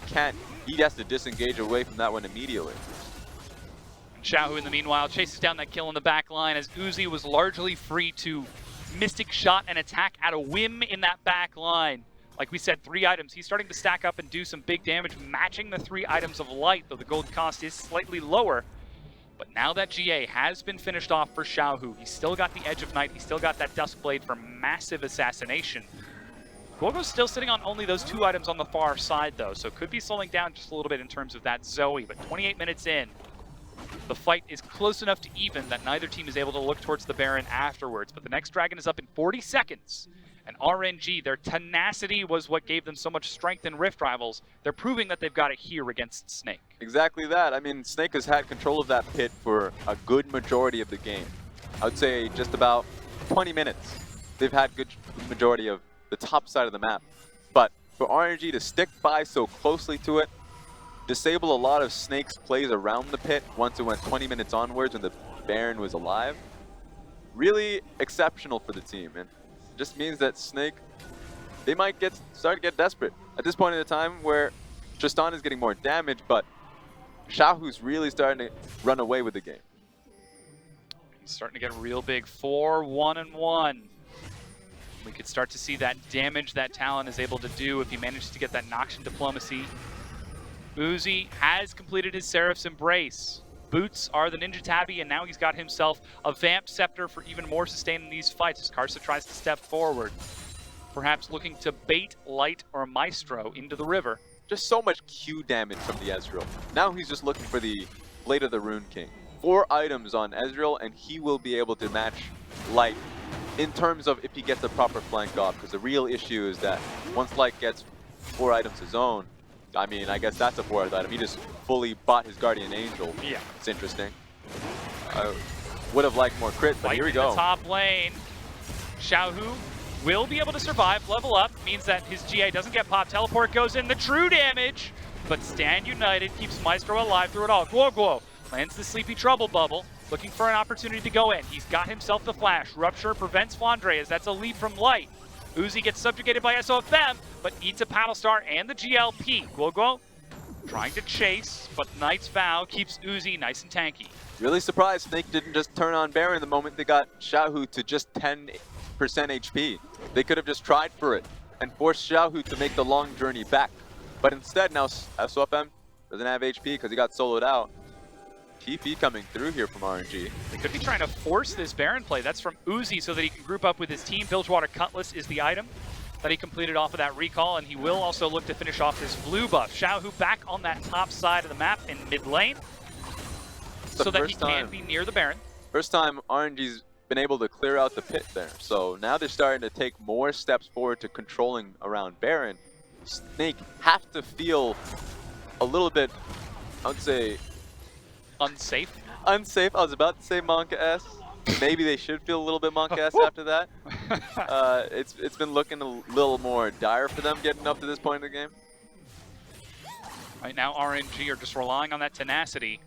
has to disengage away from that one immediately. Xiaohu, in the meanwhile, chases down that kill in the back line as Uzi was largely free to Mystic Shot and attack at a whim in that back line. Like we said, 3 items. He's starting to stack up and do some big damage, matching the 3 items of Light, though the gold cost is slightly lower. But now that GA has been finished off for Xiaohu, he's still got the Edge of Night, he's still got that Duskblade for massive assassination. Guogo's still sitting on only those 2 items on the far side though, so could be slowing down just a little bit in terms of that Zoe, but 28 minutes in, the fight is close enough to even that neither team is able to look towards the Baron afterwards, but the next dragon is up in 40 seconds. And RNG, their tenacity was what gave them so much strength in Rift Rivals. They're proving that they've got it here against Snake. Exactly that. I mean, Snake has had control of that pit for a good majority of the game. I would say just about 20 minutes. They've had good majority of the top side of the map. But for RNG to stick by so closely to it, disable a lot of Snake's plays around the pit once it went 20 minutes onwards when the Baron was alive, really exceptional for the team. And just means that Snake, they might start to get desperate at this point in the time where Tristan is getting more damage, but Xiaohu's really starting to run away with the game. He's starting to get real big. 4-1-1. We could start to see that damage that Talon is able to do if he manages to get that Noxian Diplomacy. Uzi has completed his Seraph's Embrace. Boots are the Ninja Tabby, and now he's got himself a Vamp Scepter for even more sustain in these fights as Karsa tries to step forward. Perhaps looking to bait Light or Maestro into the river. Just so much Q damage from the Ezreal. Now he's just looking for the Blade of the Rune King. 4 items on Ezreal, and he will be able to match Light in terms of if he gets a proper flank off, because the real issue is that once Light gets 4 items his own, I mean, I guess that's a 4th item. He just fully bought his Guardian Angel. Yeah. It's interesting. I would have liked more crit, but here we go. In the top lane. Xiaohu will be able to survive, level up, means that his GA doesn't get popped. Teleport goes in, the true damage, but Stand United keeps Maestro alive through it all. Guoguo lands the Sleepy Trouble Bubble. looking for an opportunity to go in. He's got himself the flash. Rupture prevents Flandre as that's a lead from Light. Uzi gets subjugated by SOFM, but eats a Paddle Star and the GLP. Guoguo trying to chase, but Knight's Vow keeps Uzi nice and tanky. Really surprised Snake didn't just turn on Baron the moment they got Xiaohu to just 10% HP. They could have just tried for it and forced Xiaohu to make the long journey back. But instead now SOFM doesn't have HP because he got soloed out. TP coming through here from RNG. They could be trying to force this Baron play. That's from Uzi so that he can group up with his team. Bilgewater Cutlass is the item that he completed off of that recall, and he will also look to finish off this blue buff. Xiaohu back on that top side of the map in mid lane so that he can be near the Baron. First time RNG's been able to clear out the pit there. So now they're starting to take more steps forward to controlling around Baron. Snake have to feel a little bit, I would say, unsafe. Unsafe. I was about to say Monka-esque. Maybe they should feel a little bit Monka-esque after that. It's been looking a little more dire for them getting up to this point in the game. Right now, RNG are just relying on that tenacity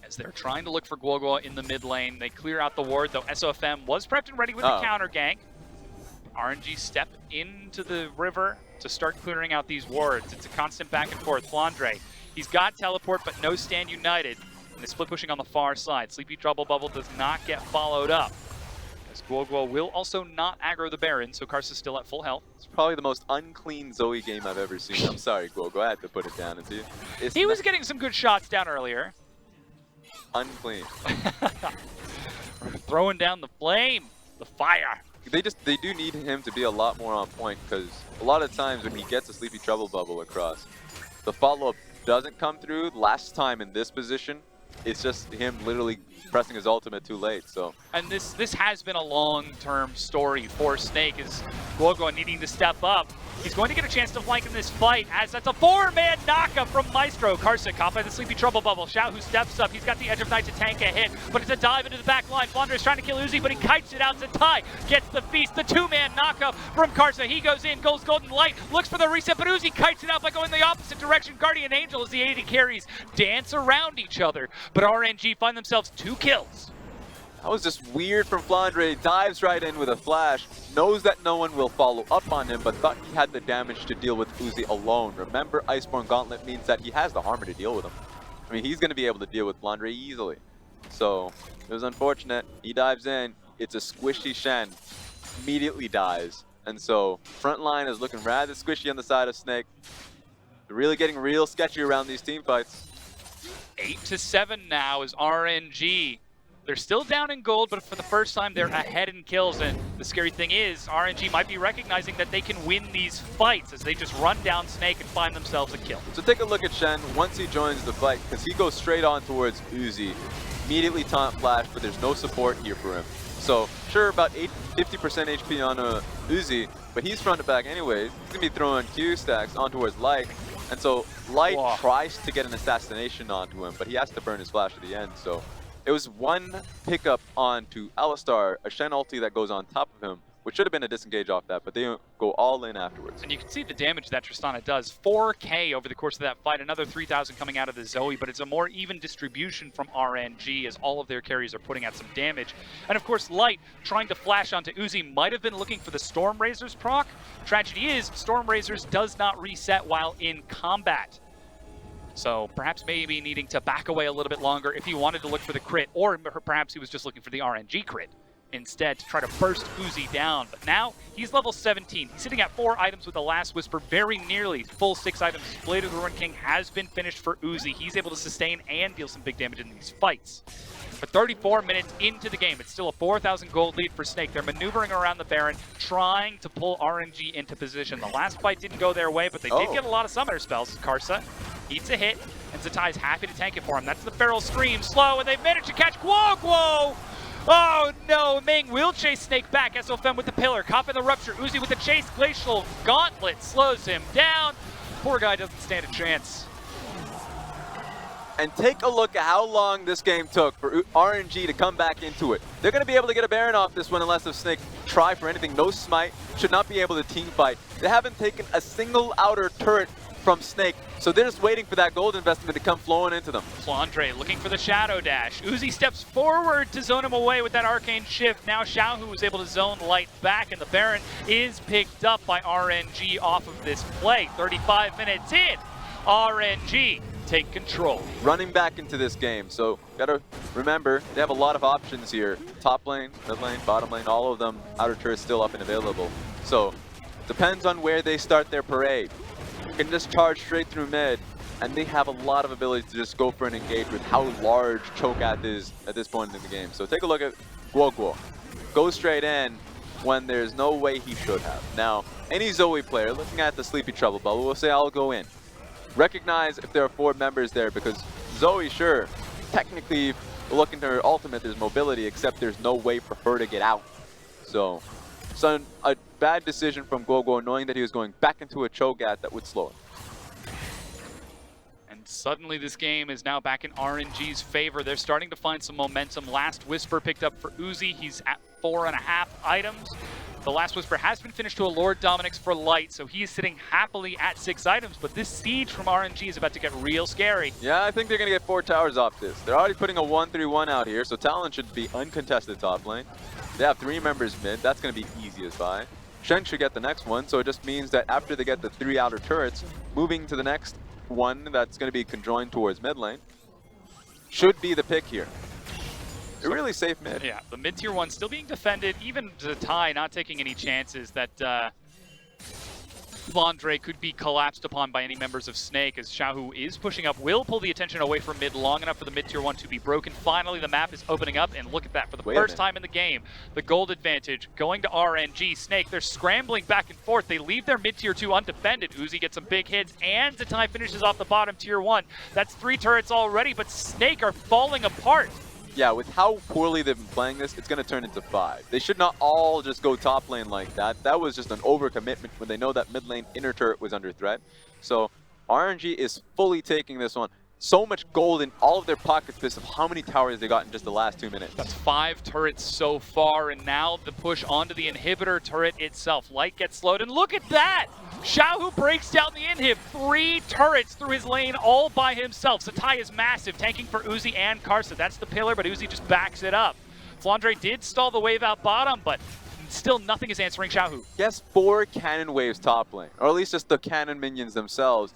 as they're trying to look for Guoguo in the mid lane. They clear out the ward, though SOFM was prepped and ready with the counter gank. RNG step into the river to start clearing out these wards. It's a constant back and forth. Flandre, he's got teleport, but no stand united. And the split pushing on the far side. Sleepy Trouble Bubble does not get followed up. As Guoguo will also not aggro the Baron, so Karsa's still at full health. It's probably the most unclean Zoe game I've ever seen. I'm sorry, Guoguo, I had to put it down. He was getting some good shots down earlier. Unclean. Throwing down the flame, the fire. They do need him to be a lot more on point, because a lot of times when he gets a Sleepy Trouble Bubble across, the follow-up doesn't come through. Last time in this position, it's just him literally pressing his ultimate too late. So, and this has been a long-term story for Snake, is Guoguo needing to step up. He's going to get a chance to flank in this fight, as that's a 4-man knockup from Maestro. Karsa caught by the Sleepy Trouble Bubble. Xiaohu steps up. He's got the Edge of Night to tank a hit, but it's a dive into the back line. Flandre is trying to kill Uzi, but he kites it out. Zatai gets the feast. The 2-man knockup from Karsa. He goes in, goes Golden Light, looks for the reset, but Uzi kites it out by going the opposite direction. Guardian Angel as the AD carries dance around each other, but RNG find themselves 2 kills. That was just weird from Flandre. Dives right in with a flash. Knows that no one will follow up on him, but thought he had the damage to deal with Uzi alone. Remember, Iceborne Gauntlet means that he has the armor to deal with him. I mean, he's going to be able to deal with Flandre easily. So, it was unfortunate. He dives in. It's a squishy Shen. Immediately dies. And so, front line is looking rather squishy on the side of Snake. They're really getting real sketchy around these team fights. 8-7 now is RNG. They're still down in gold, but for the first time, they're ahead in kills. And the scary thing is, RNG might be recognizing that they can win these fights as they just run down Snake and find themselves a kill. So take a look at Shen once he joins the fight, because he goes straight on towards Uzi. Immediately taunt flash, but there's no support here for him. So sure, about 50% HP on Uzi, but he's front to back anyways. He's going to be throwing Q stacks on towards Light. And so Light tries to get an assassination onto him, but he has to burn his flash at the end. So it was one pickup onto Alistar, a Shen ulti that goes on top of him, which should have been a disengage off that, but they go all in afterwards. And you can see the damage that Tristana does. 4K over the course of that fight, another 3,000 coming out of the Zoe, but it's a more even distribution from RNG as all of their carries are putting out some damage. And of course, Light trying to flash onto Uzi might have been looking for the Storm Razor's proc. Tragedy is, Storm Razor's does not reset while in combat. So perhaps maybe needing to back away a little bit longer if he wanted to look for the crit, or perhaps he was just looking for the RNG crit instead to try to burst Uzi down. But now he's level 17. He's sitting at 4 items with the Last Whisper, very nearly full 6 items. Blade of the Ruined King has been finished for Uzi. He's able to sustain and deal some big damage in these fights. But 34 minutes into the game, it's still a 4,000 gold lead for Snake. They're maneuvering around the Baron, trying to pull RNG into position. The last fight didn't go their way, but they did get a lot of summoner spells. Karsa eats a hit, and Zatai's happy to tank it for him. That's the Feral Scream, slow, and they've managed to catch Guoguo! Oh no, Ming will chase Snake back. SOFM with the pillar, caught in the rupture. Uzi with the chase, Glacial Gauntlet slows him down. Poor guy doesn't stand a chance. And take a look at how long this game took for RNG to come back into it. They're going to be able to get a Baron off this one unless if Snake try for anything. No smite, should not be able to team fight. They haven't taken a single outer turret from Snake. So they're just waiting for that gold investment to come flowing into them. Flandre looking for the shadow dash. Uzi steps forward to zone him away with that arcane shift. Now Xiaohu is able to zone Light back, and the Baron is picked up by RNG off of this play. 35 minutes in, RNG take control. Running back into this game, so gotta remember they have a lot of options here. Top lane, mid lane, bottom lane, all of them outer turret still up and available. So depends on where they start their parade. You can just charge straight through mid, and they have a lot of ability to just go for an engage with how large Cho'Gath is at this point in the game. So take a look at Guoguo. Go straight in when there's no way he should have. Now, any Zoe player looking at the Sleepy Trouble bubble will say, I'll go in. Recognize if there are 4 members there, because Zoe, sure, technically looking to her ultimate, there's mobility, except there's no way for her to get out. So a bad decision from Guoguo, knowing that he was going back into a Cho'Gath that would slow him. And suddenly this game is now back in RNG's favor. They're starting to find some momentum. Last Whisper picked up for Uzi. He's at 4.5 items. The Last Whisper has been finished to a Lord Dominix for Light, so he is sitting happily at 6 items, but this siege from RNG is about to get real scary. Yeah, I think they're going to get 4 towers off this. They're already putting a 1-3-1 out here, so Talon should be uncontested top lane. They have 3 members mid. That's going to be easy as pie. Shen should get the next one, so it just means that after they get the 3 outer turrets, moving to the next one that's going to be conjoined towards mid lane should be the pick here. They're really safe mid. Yeah, the mid-tier one still being defended, even to tie, not taking any chances that Flandre could be collapsed upon by any members of Snake, as Xiaohu is pushing up, will pull the attention away from mid long enough for the mid-tier one to be broken. Finally, the map is opening up, and look at that, for the first time in the game, the gold advantage going to RNG. Snake, they're scrambling back and forth. They leave their mid-tier 2 undefended. Uzi gets some big hits, and Zatai finishes off the bottom tier 1. That's 3 turrets already, but Snake are falling apart. Yeah, with how poorly they've been playing this, it's going to turn into 5. They should not all just go top lane like that. That was just an overcommitment when they know that mid lane inner turret was under threat. So RNG is fully taking this one. So much gold in all of their pockets because of how many towers they got in just the last 2 minutes. That's 5 turrets so far, and now the push onto the inhibitor turret itself. Light gets slowed, and look at that! Xiaohu breaks down the inhib. 3 turrets through his lane all by himself. Zatai is massive, tanking for Uzi and Karsa. That's the pillar, but Uzi just backs it up. Flandre did stall the wave out bottom, but still nothing is answering Xiaohu. Yes, 4 cannon waves top lane, or at least just the cannon minions themselves.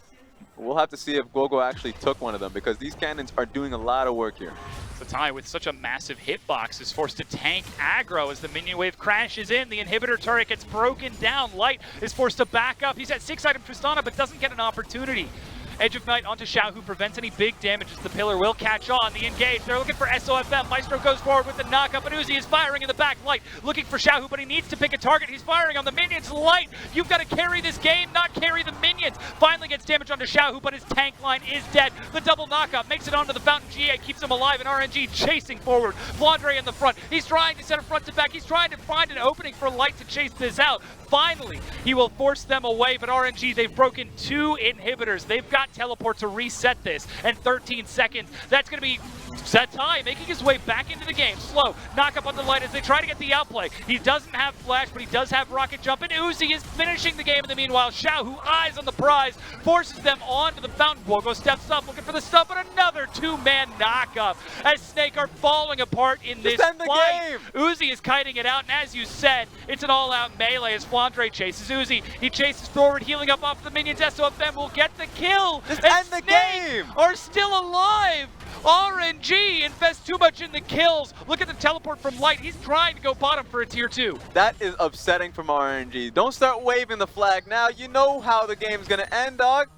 We'll have to see if Guoguo actually took one of them, because these cannons are doing a lot of work here. Zatai, with such a massive hitbox, is forced to tank aggro as the minion wave crashes in. The inhibitor turret gets broken down. Light is forced to back up. He's at 6 item Tristana, but doesn't get an opportunity. Edge of Night onto Xiaohu prevents any big damage as the pillar will catch on. The engage, they're looking for SOFM. Maestro goes forward with the knockup, but Uzi is firing in the back. Light looking for Xiaohu, but he needs to pick a target. He's firing on the minions. Light, you've got to carry this game, not carry the minions. Finally gets damage onto Xiaohu, but his tank line is dead. The double knockup makes it onto the fountain. GA keeps him alive, and RNG chasing forward. Flandre in the front. He's trying to set a front to back. He's trying to find an opening for Light to chase this out. Finally, he will force them away, but RNG, they've broken 2 inhibitors. They've got teleport to reset this, and 13 seconds. That's going to be Zatai making his way back into the game. Slow, knock up on the Light as they try to get the outplay. He doesn't have flash, but he does have rocket jump, and Uzi is finishing the game in the meanwhile. Xiaohu, eyes on the prize, forces them onto the fountain. Guoguo steps up, looking for the stun, but another 2-man knockup as Snake are falling apart in this fight. Uzi is kiting it out, and as you said, it's an all-out melee as Flandre chases Uzi. He chases forward, healing up off the minions. SOFM will get the kill. Just end the game! Are still alive. RNG invest too much in the kills. Look at the teleport from Light. He's trying to go bottom for a tier 2. That is upsetting from RNG. Don't start waving the flag now. You know how the game's going to end, dog.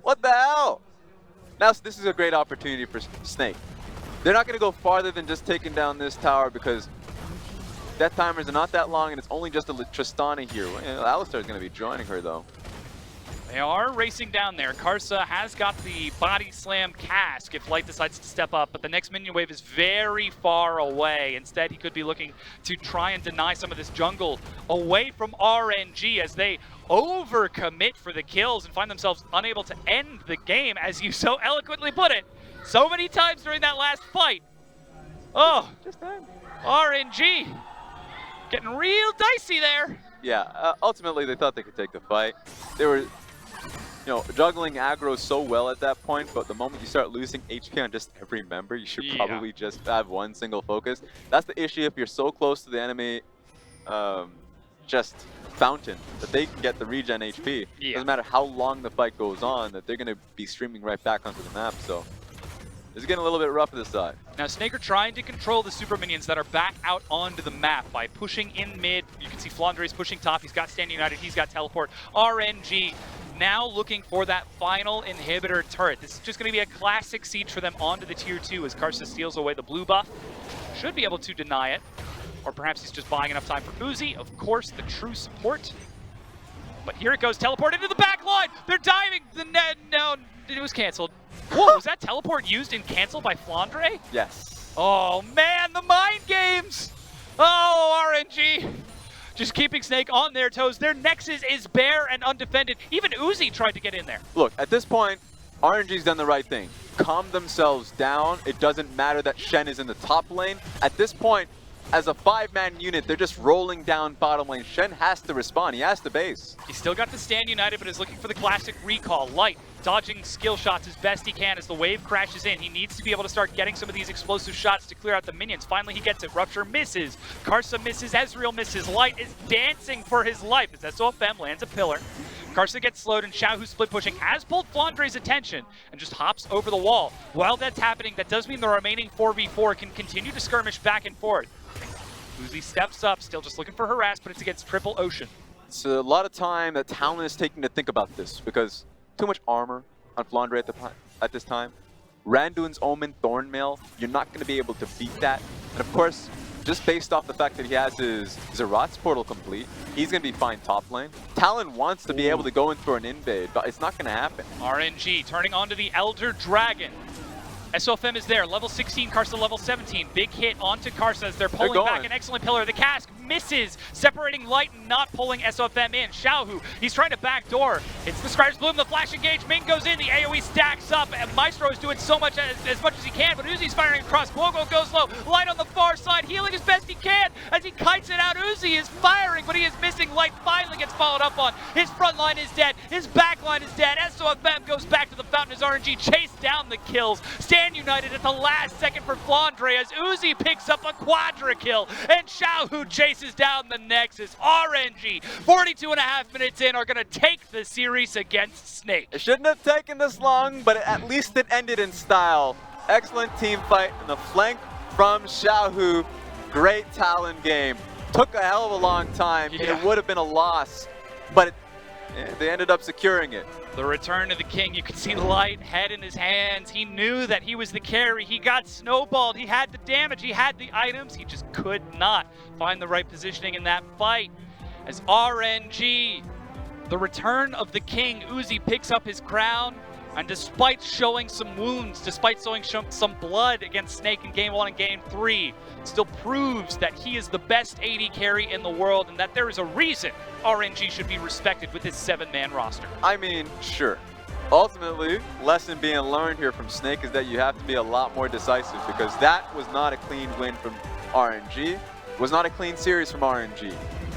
What the hell? Now this is a great opportunity for Snake. They're not going to go farther than just taking down this tower because death timers are not that long and it's only just a Tristana here. Alistar is going to be joining her though. They are racing down there. Karsa has got the body slam cask if Light decides to step up, but the next minion wave is very far away. Instead, he could be looking to try and deny some of this jungle away from RNG as they overcommit for the kills and find themselves unable to end the game, as you so eloquently put it so many times during that last fight. Oh, Just end. RNG getting real dicey there. Yeah, ultimately they thought they could take the fight. They were juggling aggro so well at that point, but the moment you start losing HP on just every member, you should probably just have one single focus. That's the issue if you're so close to the enemy just fountain that they can get the regen HP. Doesn't matter how long the fight goes on, that they're going to be streaming right back onto the map. So it's getting a little bit rough this side. Now FLICKR trying to control the super minions that are back out onto the map by pushing in mid. You can see Flandre's pushing top. He's got Stand United. He's got teleport. RNG now looking for that final inhibitor turret. This is just going to be a classic siege for them onto the tier 2 as Karsa steals away the blue buff. Should be able to deny it. Or perhaps he's just buying enough time for Uzi. Of course, the true support. But here it goes. Teleport into the back line. They're diving. No, it was canceled. Whoa, was that teleport used and canceled by Flandre? Yes. Oh, man, the mind games. Oh, RNG. Just keeping Snake on their toes. Their Nexus is bare and undefended. Even Uzi tried to get in there. Look, at this point, RNG's done the right thing. Calm themselves down. It doesn't matter that Shen is in the top lane. At this point, as a 5-man unit, they're just rolling down bottom lane. Shen has to respond. He has to base. He's still got the Stand United, but is looking for the classic recall. Light, dodging skill shots as best he can as the wave crashes in. He needs to be able to start getting some of these explosive shots to clear out the minions. Finally, he gets it. Rupture misses. Karsa misses. Ezreal misses. Light is dancing for his life as SOFM lands a pillar. Karsa gets slowed, and Xiao, who's split pushing, has pulled Flandre's attention and just hops over the wall. While that's happening, that does mean the remaining 4v4 can continue to skirmish back and forth. Uzi steps up, still just looking for harass, but it's against Triple Ocean. It's a lot of time that Talon is taking to think about this because too much armor on Flandre at this time. Randuin's Omen, Thornmail, you're not going to be able to beat that. And of course, just based off the fact that he has his Zerat's portal complete, he's going to be fine top lane. Talon wants to be able to go in for an invade, but it's not going to happen. RNG turning onto the Elder Dragon. SOFM is there, level 16, Karsa level 17. Big hit onto Karsa as they're pulling back an excellent pillar. The cask misses, separating Light and not pulling SOFM in. Xiaohu, he's trying to backdoor. It's the Scribe's Bloom, the flash engage. Ming goes in, the AoE stacks up, and Maestro is doing so much as much as he can, but Uzi's firing across. Bogo goes low, Light on the far side, healing as best he can as he kites it out. Uzi is firing, but he is missing. Light finally gets followed up on. His front line is dead, his back line is dead. SOFM goes back to the fountain as RNG chased down the kills. Stand United at the last second for Flandre as Uzi picks up a quadra kill and Xiaohu chases down the Nexus. RNG, 42.5 minutes in, are going to take the series against Snake. It shouldn't have taken this long, but at least it ended in style. Excellent team fight and the flank from Xiaohu. Great Talon game. Took a hell of a long time. It would have been a loss, but they ended up securing it. The return of the king. You could see Light, head in his hands. He knew that he was the carry. He got snowballed. He had the damage. He had the items. He just could not find the right positioning in that fight. As RNG, the return of the king, Uzi picks up his crown. And despite showing some wounds, despite showing some blood against Snake in Game 1 and Game 3, still proves that he is the best AD carry in the world and that there is a reason RNG should be respected with his 7-man roster. I mean, sure. Ultimately, lesson being learned here from Snake is that you have to be a lot more decisive because that was not a clean win from RNG. It was not a clean series from RNG.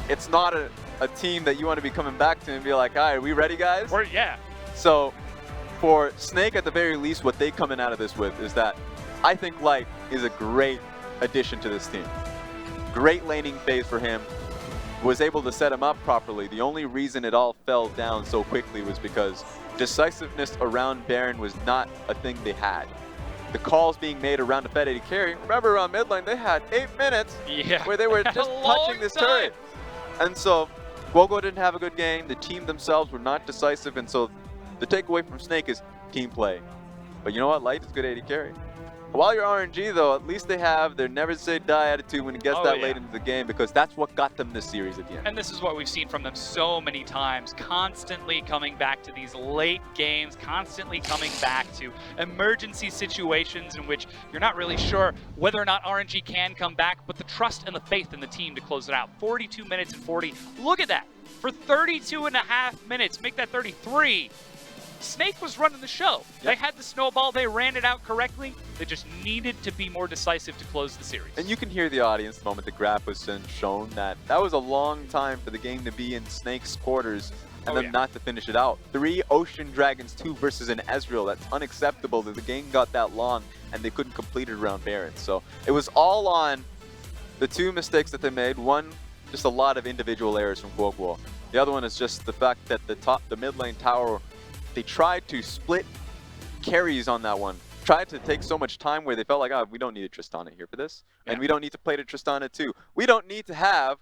It's not a team that you want to be coming back to and be like, all right, are we ready, guys? Yeah. So, for Snake, at the very least, what they coming out of this with is that I think Light is a great addition to this team. Great laning phase for him. Was able to set him up properly. The only reason it all fell down so quickly was because decisiveness around Baron was not a thing they had. The calls being made around the Fed AD carry, remember around mid lane, they had 8 minutes where they were just touching this turret. And so, Bogo didn't have a good game. The team themselves were not decisive, and so the takeaway from Snake is team play. But you know what? Light is good AD carry. While you're RNG, though, at least they have their never say die attitude when it gets late into the game because that's what got them this series at the end. And this is what we've seen from them so many times, constantly coming back to these late games, constantly coming back to emergency situations in which you're not really sure whether or not RNG can come back, but the trust and the faith in the team to close it out. 42 minutes and 40. Look at that. For 32.5 minutes, make that 33. Snake was running the show. Yep. They had the snowball, they ran it out correctly. They just needed to be more decisive to close the series. And you can hear the audience the moment the graph was shown that was a long time for the game to be in Snake's quarters and then not to finish it out. 3 Ocean Dragons, 2 versus an Ezreal. That's unacceptable that the game got that long and they couldn't complete it around Baron. So it was all on the 2 mistakes that they made. One, just a lot of individual errors from Guoguo. The other one is just the fact that the mid lane tower, they tried to split carries on that one. Tried to take so much time where they felt like, oh, we don't need a Tristana here for this. Yeah. And we don't need to play to Tristana too. We don't need to have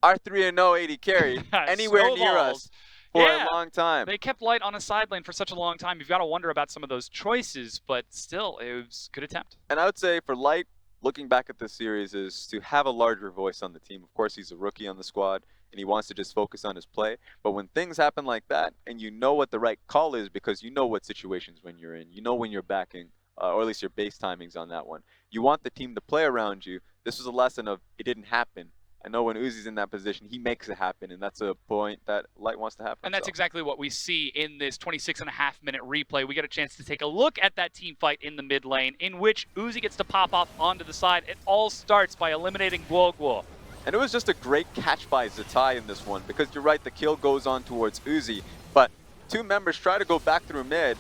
our 3-0 AD carry anywhere near us for a long time. They kept Light on a side lane for such a long time. You've got to wonder about some of those choices, but still, it was a good attempt. And I would say for Light, looking back at this series, is to have a larger voice on the team. Of course, he's a rookie on the squad, and he wants to just focus on his play. But when things happen like that, and you know what the right call is because you know what situations when you're in, you know when you're backing, or at least your base timings on that one. You want the team to play around you. This was a lesson of it didn't happen. I know when Uzi's in that position, he makes it happen, and that's a point that Light wants to have. And that's exactly what we see in this 26.5-minute replay. We get a chance to take a look at that team fight in the mid lane, in which Uzi gets to pop off onto the side. It all starts by eliminating Guoguo. And it was just a great catch by Zatai in this one, because you're right, the kill goes on towards Uzi, but 2 members try to go back through mid.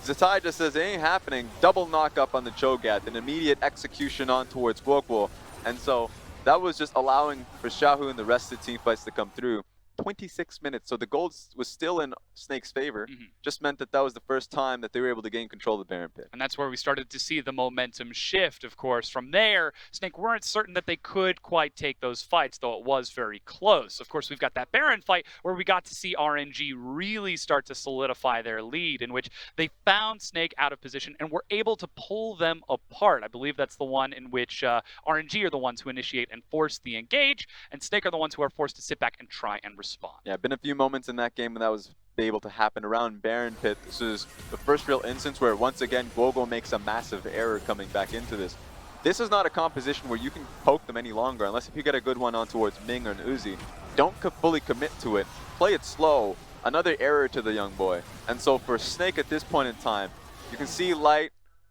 Zatai just says it ain't happening, double knock up on the Cho'Gath, an immediate execution on towards Guoguo, and so that was just allowing for Xiaohu and the rest of the team fights to come through. 26 minutes, so the gold was still in Snake's favor. Just meant that that was the first time that they were able to gain control of the Baron pit. And that's where we started to see the momentum shift, of course. From there, Snake weren't certain that they could quite take those fights, though it was very close. Of course, we've got that Baron fight where we got to see RNG really start to solidify their lead, in which they found Snake out of position and were able to pull them apart. I believe that's the one in which RNG are the ones who initiate and force the engage, and Snake are the ones who are forced to sit back and try and respond. Yeah, been a few moments in that game when that was able to happen around Baron pit. This is the first real instance where once again Guoguo makes a massive error coming back into this. This is not a composition where you can poke them any longer unless if you get a good one on towards Ming or an Uzi. Don't fully commit to it. Play it slow. Another error to the young boy. And so for Snake at this point in time, you can see Light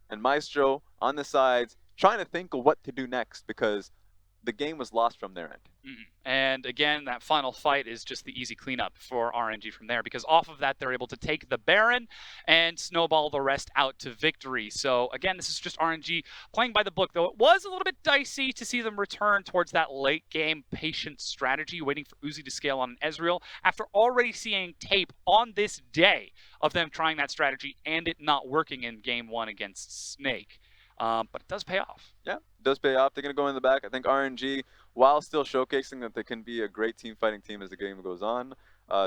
and Maestro on the sides trying to think of what to do next because the game was lost from their end. And again, that final fight is just the easy cleanup for RNG from there, because off of that, they're able to take the Baron and snowball the rest out to victory. So again, this is just RNG playing by the book, though it was a little bit dicey to see them return towards that late game patient strategy, waiting for Uzi to scale on an Ezreal, after already seeing tape on this day of them trying that strategy and it not working in game 1 against Snake. But it does pay off. Yeah, it does pay off. They're going to go in the back. I think RNG, while still showcasing that they can be a great team fighting team as the game goes on,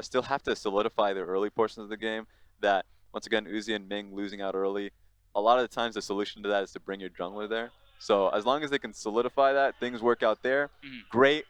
still have to solidify their early portions of the game. That, once again, Uzi and Ming losing out early, a lot of the times the solution to that is to bring your jungler there. So as long as they can solidify that, things work out there. Great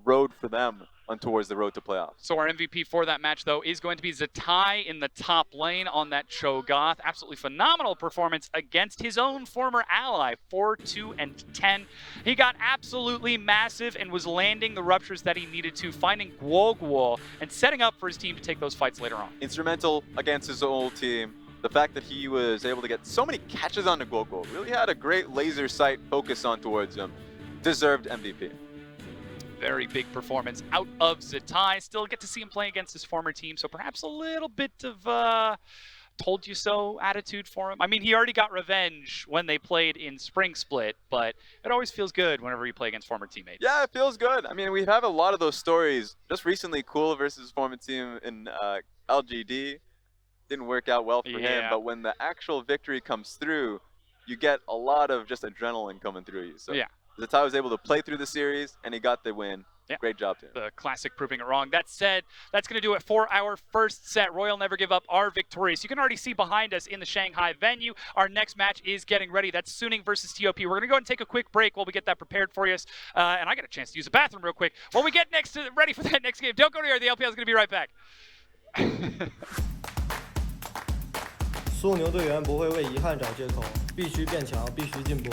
road for them on towards the road to playoffs. So our MVP for that match, though, is going to be Zatai in the top lane on that Cho'Gath. Absolutely phenomenal performance against his own former ally, 4-2-10. He got absolutely massive and was landing the ruptures that he needed to, finding Guoguo and setting up for his team to take those fights later on. Instrumental against his old team. The fact that he was able to get so many catches onto Guoguo, really had a great laser sight focus on towards him. Deserved MVP. Very big performance out of Zatai. Still get to see him play against his former team, so perhaps a little bit of told you so attitude for him. I mean, he already got revenge when they played in Spring Split, but it always feels good whenever you play against former teammates. Yeah, it feels good. I mean, we have a lot of those stories. Just recently, Cool versus former team in LGD didn't work out well for him, but when the actual victory comes through, you get a lot of just adrenaline coming through you. So. Yeah. Zatai was able to play through the series, and he got the win. Great job to him. The classic proving it wrong. That said, that's going to do it for our first set. Royal Never Give Up are victorious. You can already see behind us in the Shanghai venue, our next match is getting ready. That's Suning versus TOP. We're going to go and take a quick break while we get that prepared for you. And I got a chance to use the bathroom real quick. While we get ready for that next game, don't go anywhere. The LPL is going to be right back. 枢纽队员不会为遗憾找借口，必须变强，必须进步。